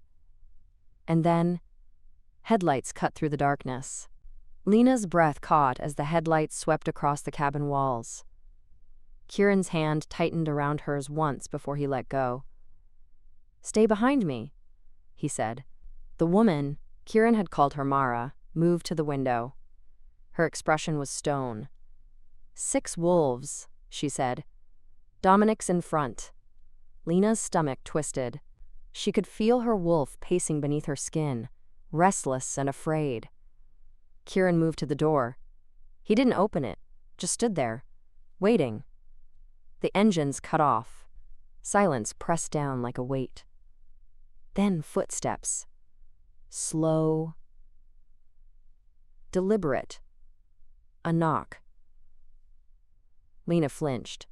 And then, headlights cut through the darkness. Lena's breath caught as the headlights swept across the cabin walls. Kieran's hand tightened around hers once before he let go. Stay behind me, he said. The woman, Kieran had called her Mara, moved to the window. Her expression was stone. 6 wolves, she said. Dominic's in front. Lena's stomach twisted. She could feel her wolf pacing beneath her skin, restless and afraid. Kieran moved to the door. He didn't open it, just stood there, waiting. The engines cut off. Silence pressed down like a weight. Then footsteps. Slow. Deliberate. A knock. Lena flinched.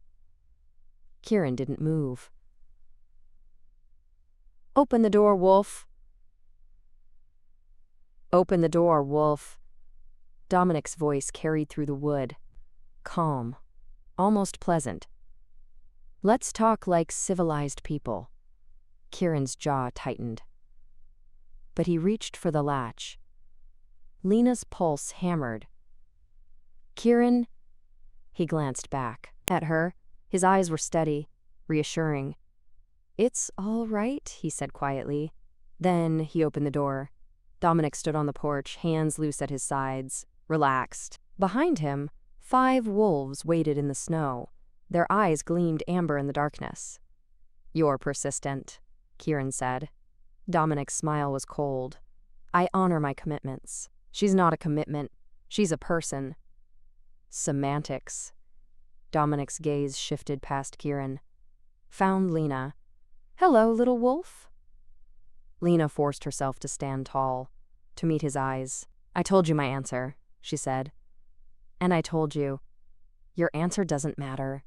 Kieran didn't move. Open the door, Wolf. Open the door, Wolf. Dominic's voice carried through the wood. Calm. Almost pleasant. Let's talk like civilized people. Kieran's jaw tightened. But he reached for the latch. Lena's pulse hammered. Kieran? He glanced back at her. His eyes were steady, reassuring. It's all right, he said quietly. Then he opened the door. Dominic stood on the porch, hands loose at his sides, relaxed. Behind him, 5 wolves waited in the snow. Their eyes gleamed amber in the darkness. You're persistent, Kieran said. Dominic's smile was cold. I honor my commitments. She's not a commitment. She's a person. Semantics. Dominic's gaze shifted past Kieran. Found Lena. Hello, little wolf. Lena forced herself to stand tall, to meet his eyes. I told you my answer, she said. And I told you, your answer doesn't matter.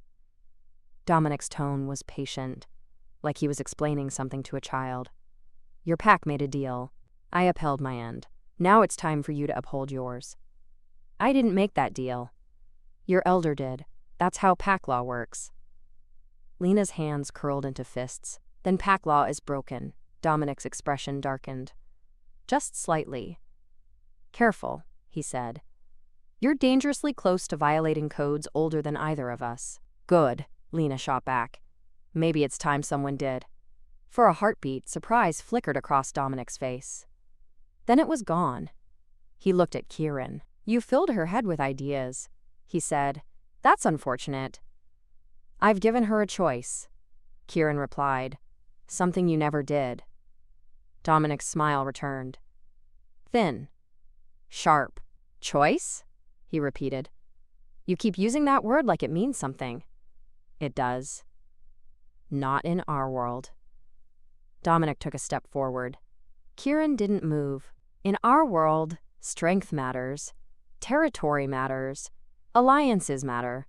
Dominic's tone was patient, like he was explaining something to a child. Your pack made a deal. I upheld my end. Now it's time for you to uphold yours. I didn't make that deal. Your elder did. That's how pack law works. Lena's hands curled into fists. Then pack law is broken. Dominic's expression darkened. Just slightly. Careful, he said. You're dangerously close to violating codes older than either of us. Good, Lena shot back. Maybe it's time someone did. For a heartbeat, surprise flickered across Dominic's face. Then it was gone. He looked at Kieran. You filled her head with ideas, he said. That's unfortunate. I've given her a choice, Kieran replied. Something you never did. Dominic's smile returned. Thin. Sharp. Choice? He repeated. You keep using that word like it means something. It does. Not in our world. Dominic took a step forward. Kieran didn't move. In our world, strength matters. Territory matters. Alliances matter.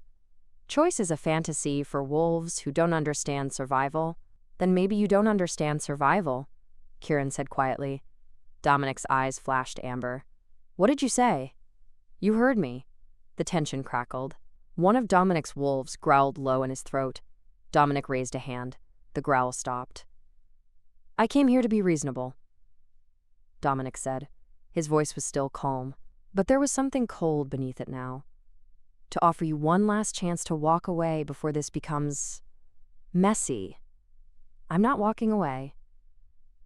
Choice is a fantasy for wolves who don't understand survival. Then maybe you don't understand survival, Kieran said quietly. Dominic's eyes flashed amber. What did you say? You heard me. The tension crackled. One of Dominic's wolves growled low in his throat. Dominic raised a hand. The growl stopped. I came here to be reasonable, Dominic said. His voice was still calm, but there was something cold beneath it now. To offer you one last chance to walk away before this becomes messy. I'm not walking away.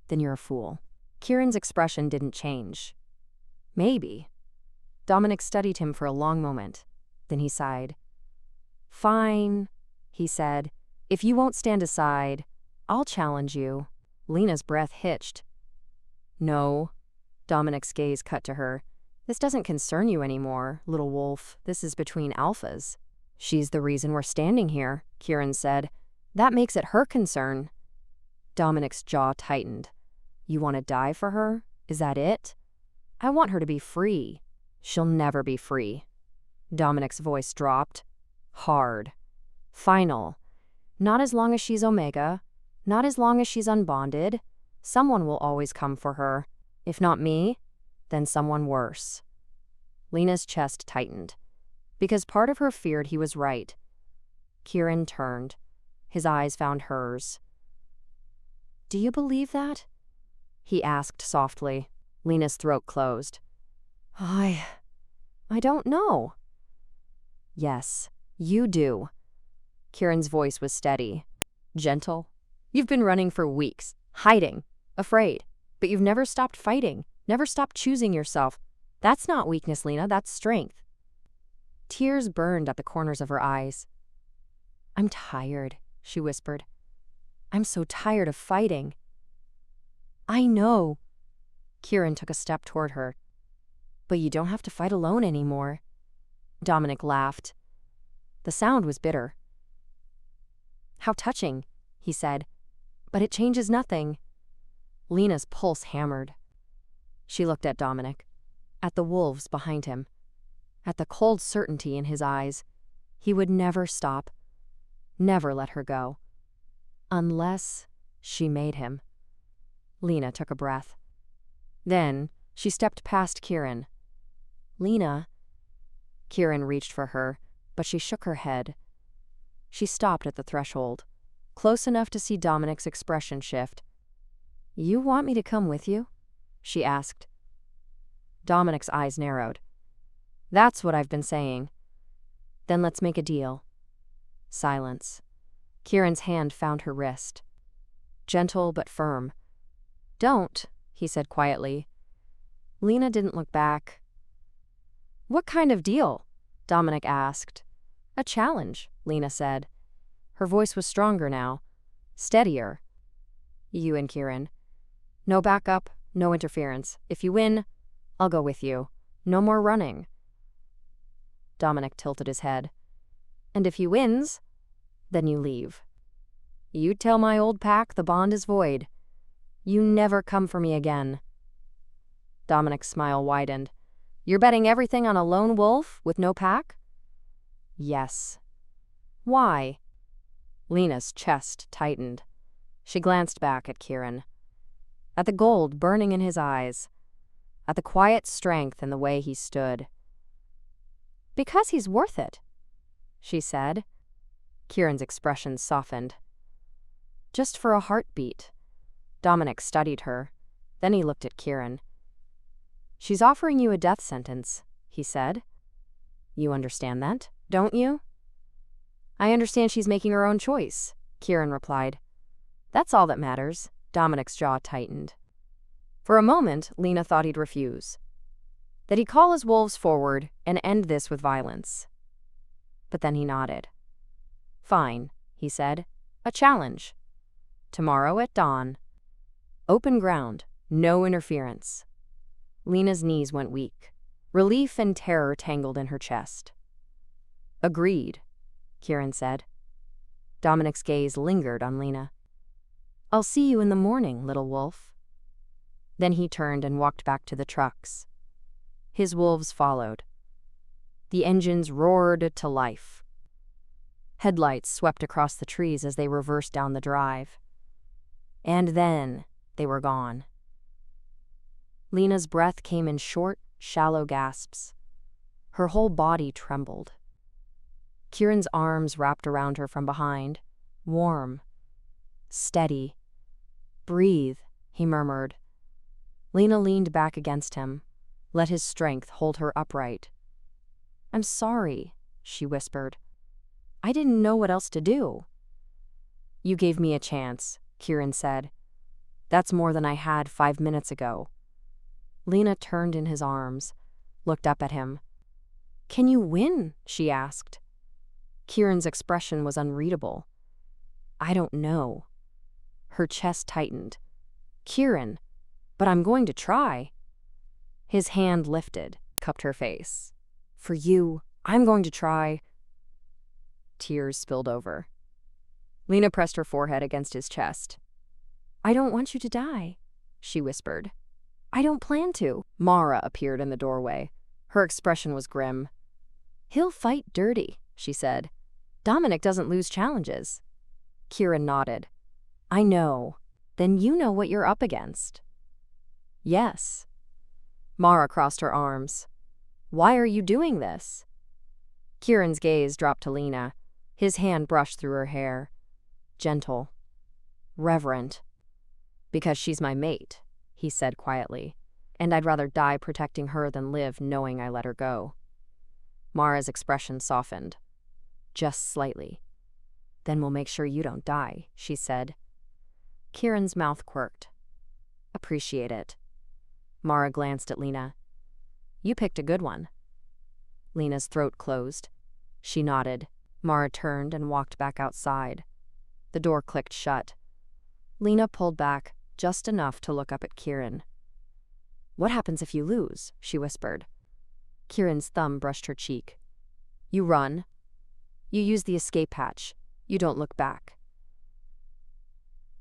Then you're a fool. Kieran's expression didn't change. Maybe. Dominic studied him for a long moment. Then he sighed. Fine, he said. If you won't stand aside, I'll challenge you. Lena's breath hitched. No. Dominic's gaze cut to her. This doesn't concern you anymore, little wolf. This is between alphas. She's the reason we're standing here, Kieran said. That makes it her concern. Dominic's jaw tightened. You want to die for her? Is that it? I want her to be free. She'll never be free. Dominic's voice dropped. Hard. Final. Not as long as she's Omega. Not as long as she's unbonded. Someone will always come for her. If not me, then someone worse. Lena's chest tightened, because part of her feared he was right. Kieran turned. His eyes found hers. Do you believe that? He asked softly. Lena's throat closed. I don't know. Yes, you do. Kieran's voice was steady, gentle. You've been running for weeks, hiding, afraid, but you've never stopped fighting, never stopped choosing yourself. That's not weakness, Lena, that's strength. Tears burned at the corners of her eyes. I'm tired, she whispered. I'm so tired of fighting. I know. Kieran took a step toward her. But you don't have to fight alone anymore. Dominic laughed. The sound was bitter. How touching, he said. But it changes nothing. Lena's pulse hammered. She looked at Dominic, at the wolves behind him, at the cold certainty in his eyes. He would never stop, never let her go. Unless she made him. Lena took a breath. Then she stepped past Kieran. Lena. Kieran reached for her, but she shook her head. She stopped at the threshold, close enough to see Dominic's expression shift. "You want me to come with you?" she asked. Dominic's eyes narrowed. "That's what I've been saying." "Then let's make a deal." Silence. Kieran's hand found her wrist. Gentle but firm. "Don't," he said quietly. Lena didn't look back. "What kind of deal?" Dominic asked. "A challenge," Lena said. Her voice was stronger now, steadier. "You and Kieran. No backup, no interference. If you win, I'll go with you. No more running." Dominic tilted his head. "And if he wins, then you leave. You tell my old pack the bond is void. You never come for me again." Dominic's smile widened. "You're betting everything on a lone wolf with no pack?" "Yes." "Why?" Lena's chest tightened. She glanced back at Kieran. At the gold burning in his eyes. At the quiet strength in the way he stood. "Because he's worth it," she said. Kieran's expression softened. "Just for a heartbeat." Dominic studied her. Then he looked at Kieran. "She's offering you a death sentence," he said. "You understand that, don't you?" "I understand she's making her own choice," Kieran replied. "That's all that matters." Dominic's jaw tightened. For a moment, Lena thought he'd refuse. That he'd call his wolves forward and end this with violence. But then he nodded. "Fine," he said. "A challenge. Tomorrow at dawn. Open ground, no interference." Lena's knees went weak. Relief and terror tangled in her chest. "Agreed," Kieran said. Dominic's gaze lingered on Lena. "I'll see you in the morning, little wolf." Then he turned and walked back to the trucks. His wolves followed. The engines roared to life. Headlights swept across the trees as they reversed down the drive. And then they were gone. Lena's breath came in short, shallow gasps. Her whole body trembled. Kieran's arms wrapped around her from behind, warm, steady. "Breathe," he murmured. Lena leaned back against him, let his strength hold her upright. "I'm sorry," she whispered. "I didn't know what else to do." "You gave me a chance," Kieran said. "That's more than I had 5 minutes ago." Lena turned in his arms, looked up at him. "Can you win?" she asked. Kieran's expression was unreadable. "I don't know." Her chest tightened. "Kieran, but I'm going to try." His hand lifted, cupped her face. "For you, I'm going to try." Tears spilled over. Lena pressed her forehead against his chest. "I don't want you to die," she whispered. "I don't plan to." Mara appeared in the doorway. Her expression was grim. "He'll fight dirty," she said. "Dominic doesn't lose challenges." Kieran nodded. "I know. Then you know what you're up against." "Yes." Mara crossed her arms. "Why are you doing this?" Kieran's gaze dropped to Lena. His hand brushed through her hair. Gentle. Reverent. "Because she's my mate," he said quietly. "And I'd rather die protecting her than live knowing I let her go." Mara's expression softened. Just slightly. "Then we'll make sure you don't die," she said. Kieran's mouth quirked. "Appreciate it." Mara glanced at Lena. "You picked a good one." Lena's throat closed. She nodded. Mara turned and walked back outside. The door clicked shut. Lena pulled back, just enough to look up at Kieran. "What happens if you lose?" she whispered. Kieran's thumb brushed her cheek. "You run. You use the escape hatch. You don't look back."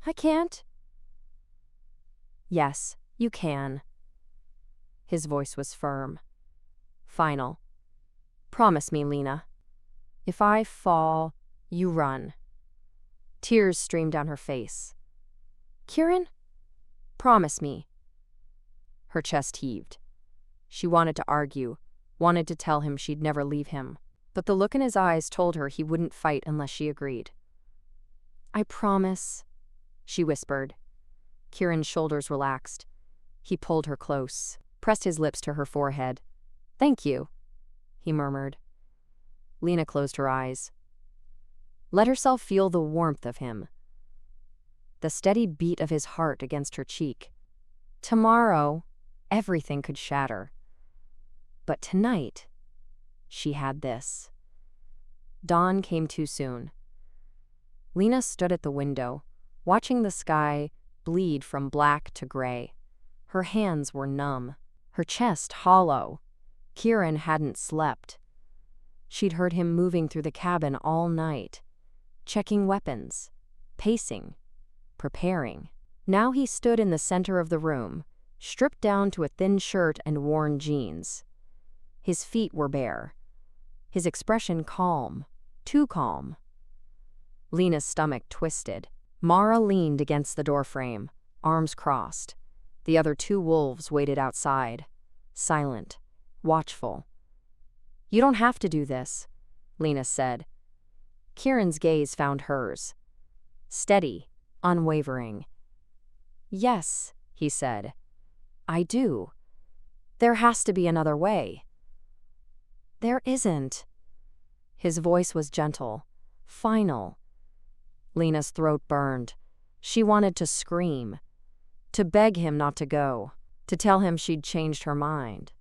"I can't." "Yes, you can." His voice was firm. Final. "Promise me, Lena. If I fall, you run." Tears streamed down her face. "Kieran? Promise me." Her chest heaved. She wanted to argue, wanted to tell him she'd never leave him, but the look in his eyes told her he wouldn't fight unless she agreed. I promise, she whispered. Kieran's shoulders relaxed. He pulled her close, pressed his lips to her forehead. Thank you, he murmured. Lena closed her eyes. Let herself feel the warmth of him, the steady beat of his heart against her cheek. Tomorrow, everything could shatter. But tonight, she had this. Dawn came too soon. Lena stood at the window, watching the sky bleed from black to gray. Her hands were numb, her chest hollow. Kieran hadn't slept. She'd heard him moving through the cabin all night, checking weapons, pacing, preparing. Now he stood in the center of the room, stripped down to a thin shirt and worn jeans. His feet were bare, his expression calm, too calm. Lena's stomach twisted. Mara leaned against the doorframe, arms crossed. The other two wolves waited outside, silent, watchful. You don't have to do this, Lena said. Kieran's gaze found hers. Steady, unwavering. Yes, he said. I do. There has to be another way. There isn't. His voice was gentle, final. Lena's throat burned. She wanted to scream, to beg him not to go, to tell him she'd changed her mind.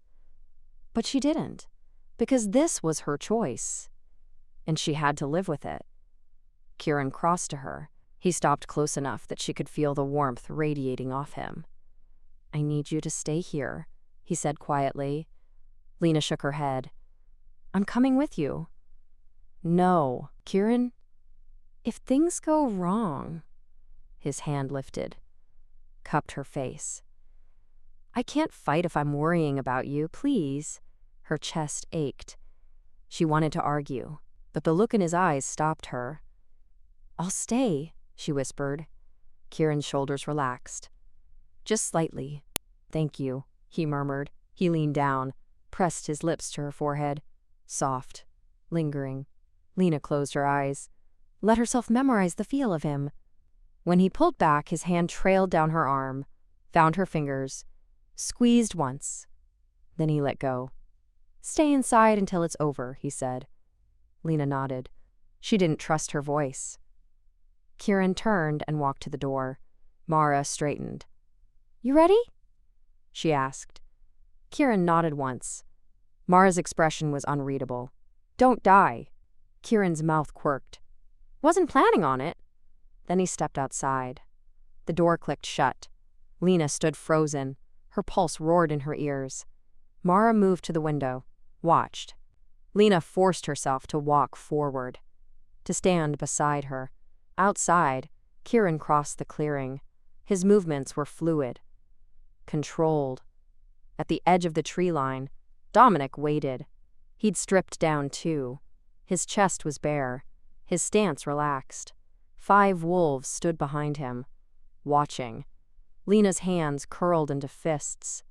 But she didn't, because this was her choice, and she had to live with it. Kieran crossed to her. He stopped close enough that she could feel the warmth radiating off him. I need you to stay here, he said quietly. Lena shook her head. I'm coming with you. No, Kieran. If things go wrong, his hand lifted, cupped her face. I can't fight if I'm worrying about you, please. Her chest ached. She wanted to argue, but the look in his eyes stopped her. I'll stay, she whispered. Kieran's shoulders relaxed. Just slightly. Thank you, he murmured. He leaned down, pressed his lips to her forehead. Soft, lingering. Lena closed her eyes, let herself memorize the feel of him. When he pulled back, his hand trailed down her arm, found her fingers, squeezed once. Then he let go. Stay inside until it's over, he said. Lena nodded. She didn't trust her voice. Kieran turned and walked to the door. Mara straightened. You ready? She asked. Kieran nodded once. Mara's expression was unreadable. Don't die. Kieran's mouth quirked. Wasn't planning on it. Then he stepped outside. The door clicked shut. Lena stood frozen. Her pulse roared in her ears. Mara moved to the window, watched. Lena forced herself to walk forward, to stand beside her. Outside, Kieran crossed the clearing. His movements were fluid, controlled. At the edge of the tree line, Dominic waited. He'd stripped down too. His chest was bare, his stance relaxed. 5 wolves stood behind him, watching. Lena's hands curled into fists.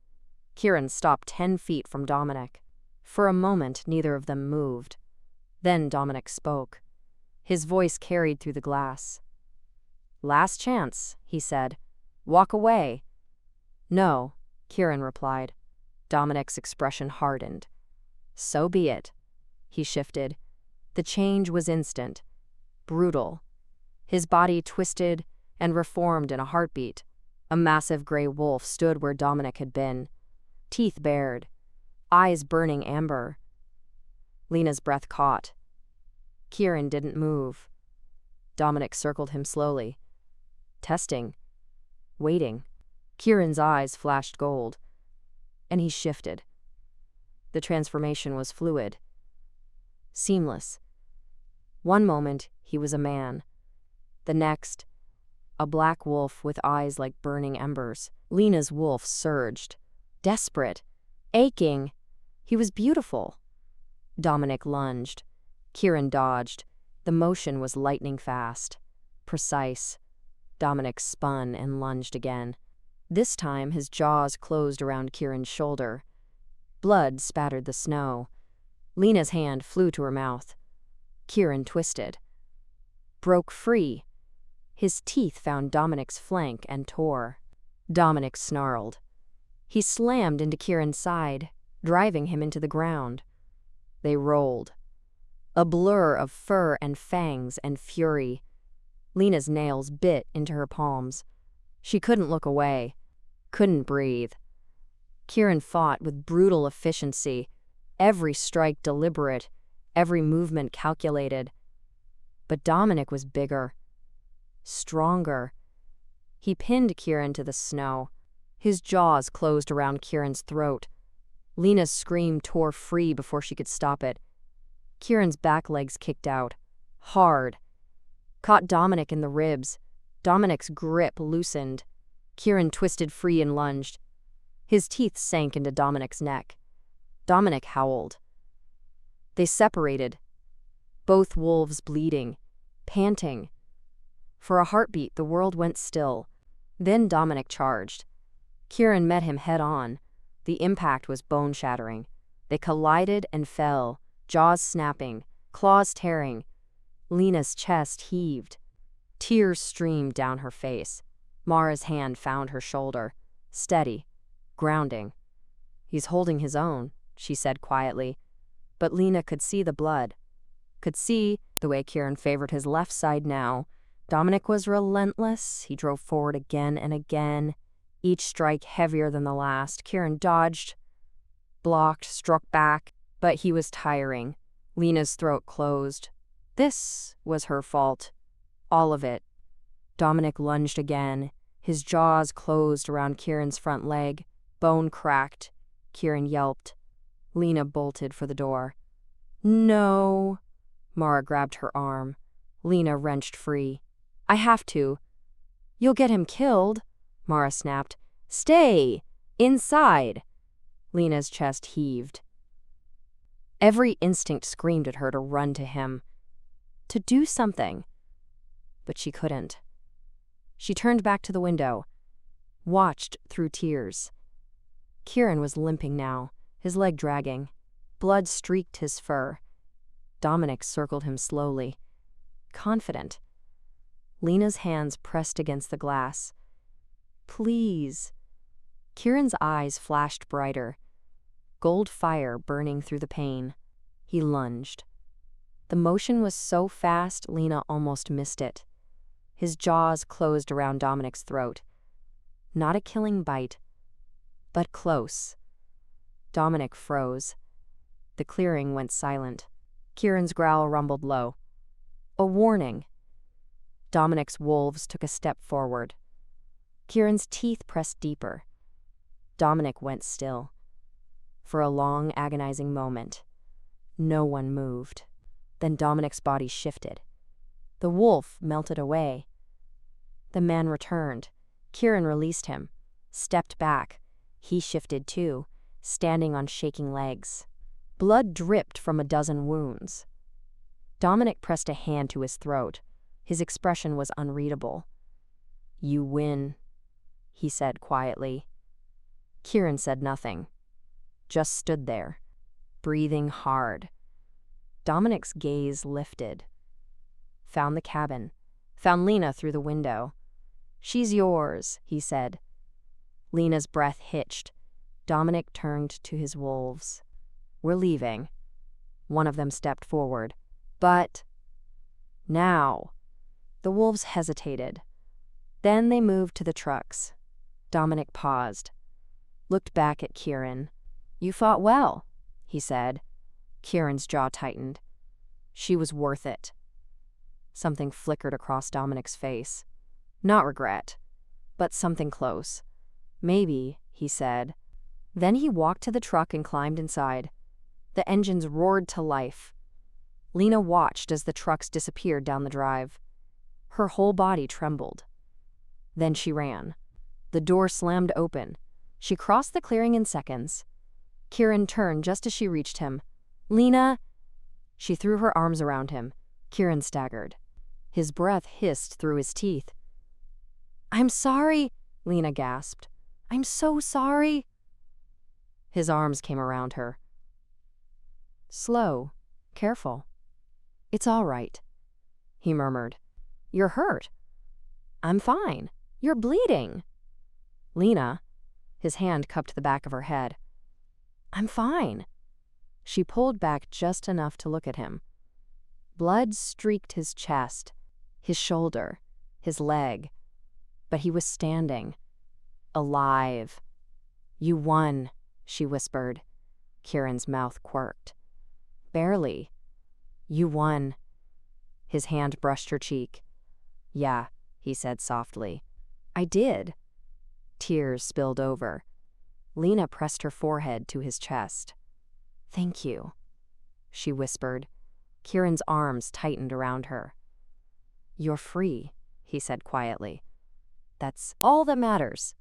Kieran stopped 10 feet from Dominic. For a moment, neither of them moved. Then Dominic spoke. His voice carried through the glass. Last chance, he said. Walk away. No, Kieran replied. Dominic's expression hardened. So be it. He shifted. The change was instant, brutal. His body twisted and reformed in a heartbeat. A massive gray wolf stood where Dominic had been, teeth bared, eyes burning amber. Lena's breath caught. Kieran didn't move. Dominic circled him slowly, testing, waiting. Kieran's eyes flashed gold, and he shifted. The transformation was fluid, seamless. One moment, he was a man. The next, a black wolf with eyes like burning embers. Lena's wolf surged, desperate, aching. He was beautiful. Dominic lunged. Kieran dodged. The motion was lightning fast, precise. Dominic spun and lunged again. This time, his jaws closed around Kieran's shoulder. Blood spattered the snow. Lena's hand flew to her mouth. Kieran twisted. Broke free. His teeth found Dominic's flank and tore. Dominic snarled. He slammed into Kieran's side, driving him into the ground. They rolled. A blur of fur and fangs and fury. Lena's nails bit into her palms. She couldn't look away, couldn't breathe. Kieran fought with brutal efficiency, every strike deliberate, every movement calculated. But Dominic was bigger, stronger. He pinned Kieran to the snow. His jaws closed around Kieran's throat. Lena's scream tore free before she could stop it. Kieran's back legs kicked out, hard. Caught Dominic in the ribs. Dominic's grip loosened. Kieran twisted free and lunged. His teeth sank into Dominic's neck. Dominic howled. They separated, both wolves bleeding, panting. For a heartbeat, the world went still. Then Dominic charged. Kieran met him head-on. The impact was bone-shattering. They collided and fell, jaws snapping, claws tearing. Lena's chest heaved. Tears streamed down her face. Mara's hand found her shoulder, steady, grounding. "He's holding his own," she said quietly. But Lena could see the blood, could see the way Kieran favored his left side now. Dominic was relentless. He drove forward again and again, each strike heavier than the last. Kieran dodged, blocked, struck back, but he was tiring. Lena's throat closed. This was her fault. All of it. Dominic lunged again. His jaws closed around Kieran's front leg. Bone cracked. Kieran yelped. Lena bolted for the door. "No." Mara grabbed her arm. Lena wrenched free. "I have to." "You'll get him killed," Mara snapped. "Stay! Inside!" Lena's chest heaved. Every instinct screamed at her to run to him, to do something. But she couldn't. She turned back to the window, watched through tears. Kieran was limping now, his leg dragging. Blood streaked his fur. Dominic circled him slowly, confident. Lena's hands pressed against the glass. "Please." Kieran's eyes flashed brighter, gold fire burning through the pane. He lunged. The motion was so fast, Lena almost missed it. His jaws closed around Dominic's throat. Not a killing bite, but close. Dominic froze. The clearing went silent. Kieran's growl rumbled low. A warning. Dominic's wolves took a step forward. Kieran's teeth pressed deeper. Dominic went still. For a long, agonizing moment, no one moved. Then Dominic's body shifted. The wolf melted away. The man returned. Kieran released him, stepped back. He shifted too, standing on shaking legs. Blood dripped from a dozen wounds. Dominic pressed a hand to his throat. His expression was unreadable. "You win," he said quietly. Kieran said nothing, just stood there, breathing hard. Dominic's gaze lifted. Found the cabin, found Lena through the window. "She's yours," he said. Lena's breath hitched. Dominic turned to his wolves. "We're leaving." One of them stepped forward. "But..." "Now." The wolves hesitated. Then they moved to the trucks. Dominic paused, looked back at Kieran. "You fought well," he said. Kieran's jaw tightened. She was worth it. Something flickered across Dominic's face. Not regret, but something close. "Maybe," he said. Then he walked to the truck and climbed inside. The engines roared to life. Lena watched as the trucks disappeared down the drive. Her whole body trembled. Then she ran. The door slammed open. She crossed the clearing in seconds. Kieran turned just as she reached him. "Lena!" She threw her arms around him. Kieran staggered. His breath hissed through his teeth. "I'm sorry," Lena gasped. "I'm so sorry." His arms came around her. "Slow, careful. It's all right," he murmured. "You're hurt." I'm fine. You're bleeding. Lena, his hand cupped the back of her head. I'm fine. She pulled back just enough to look at him. Blood streaked his chest, his shoulder, his leg. But he was standing, alive. You won, she whispered. Kieran's mouth quirked. Barely. You won. His hand brushed her cheek. Yeah, he said softly. I did. Tears spilled over. Lena pressed her forehead to his chest. Thank you, she whispered. Kieran's arms tightened around her. You're free, he said quietly. That's all that matters.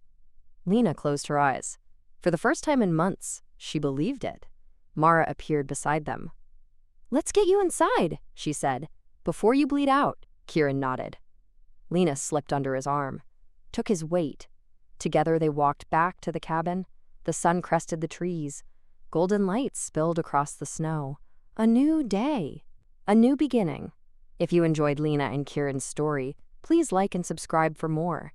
Lena closed her eyes. For the first time in months, she believed it. Mara appeared beside them. Let's get you inside, she said. Before you bleed out, Kieran nodded. Lena slipped under his arm, took his weight. Together they walked back to the cabin. The sun crested the trees. Golden lights spilled across the snow. A new day. A new beginning. If you enjoyed Lena and Kieran's story, please like and subscribe for more.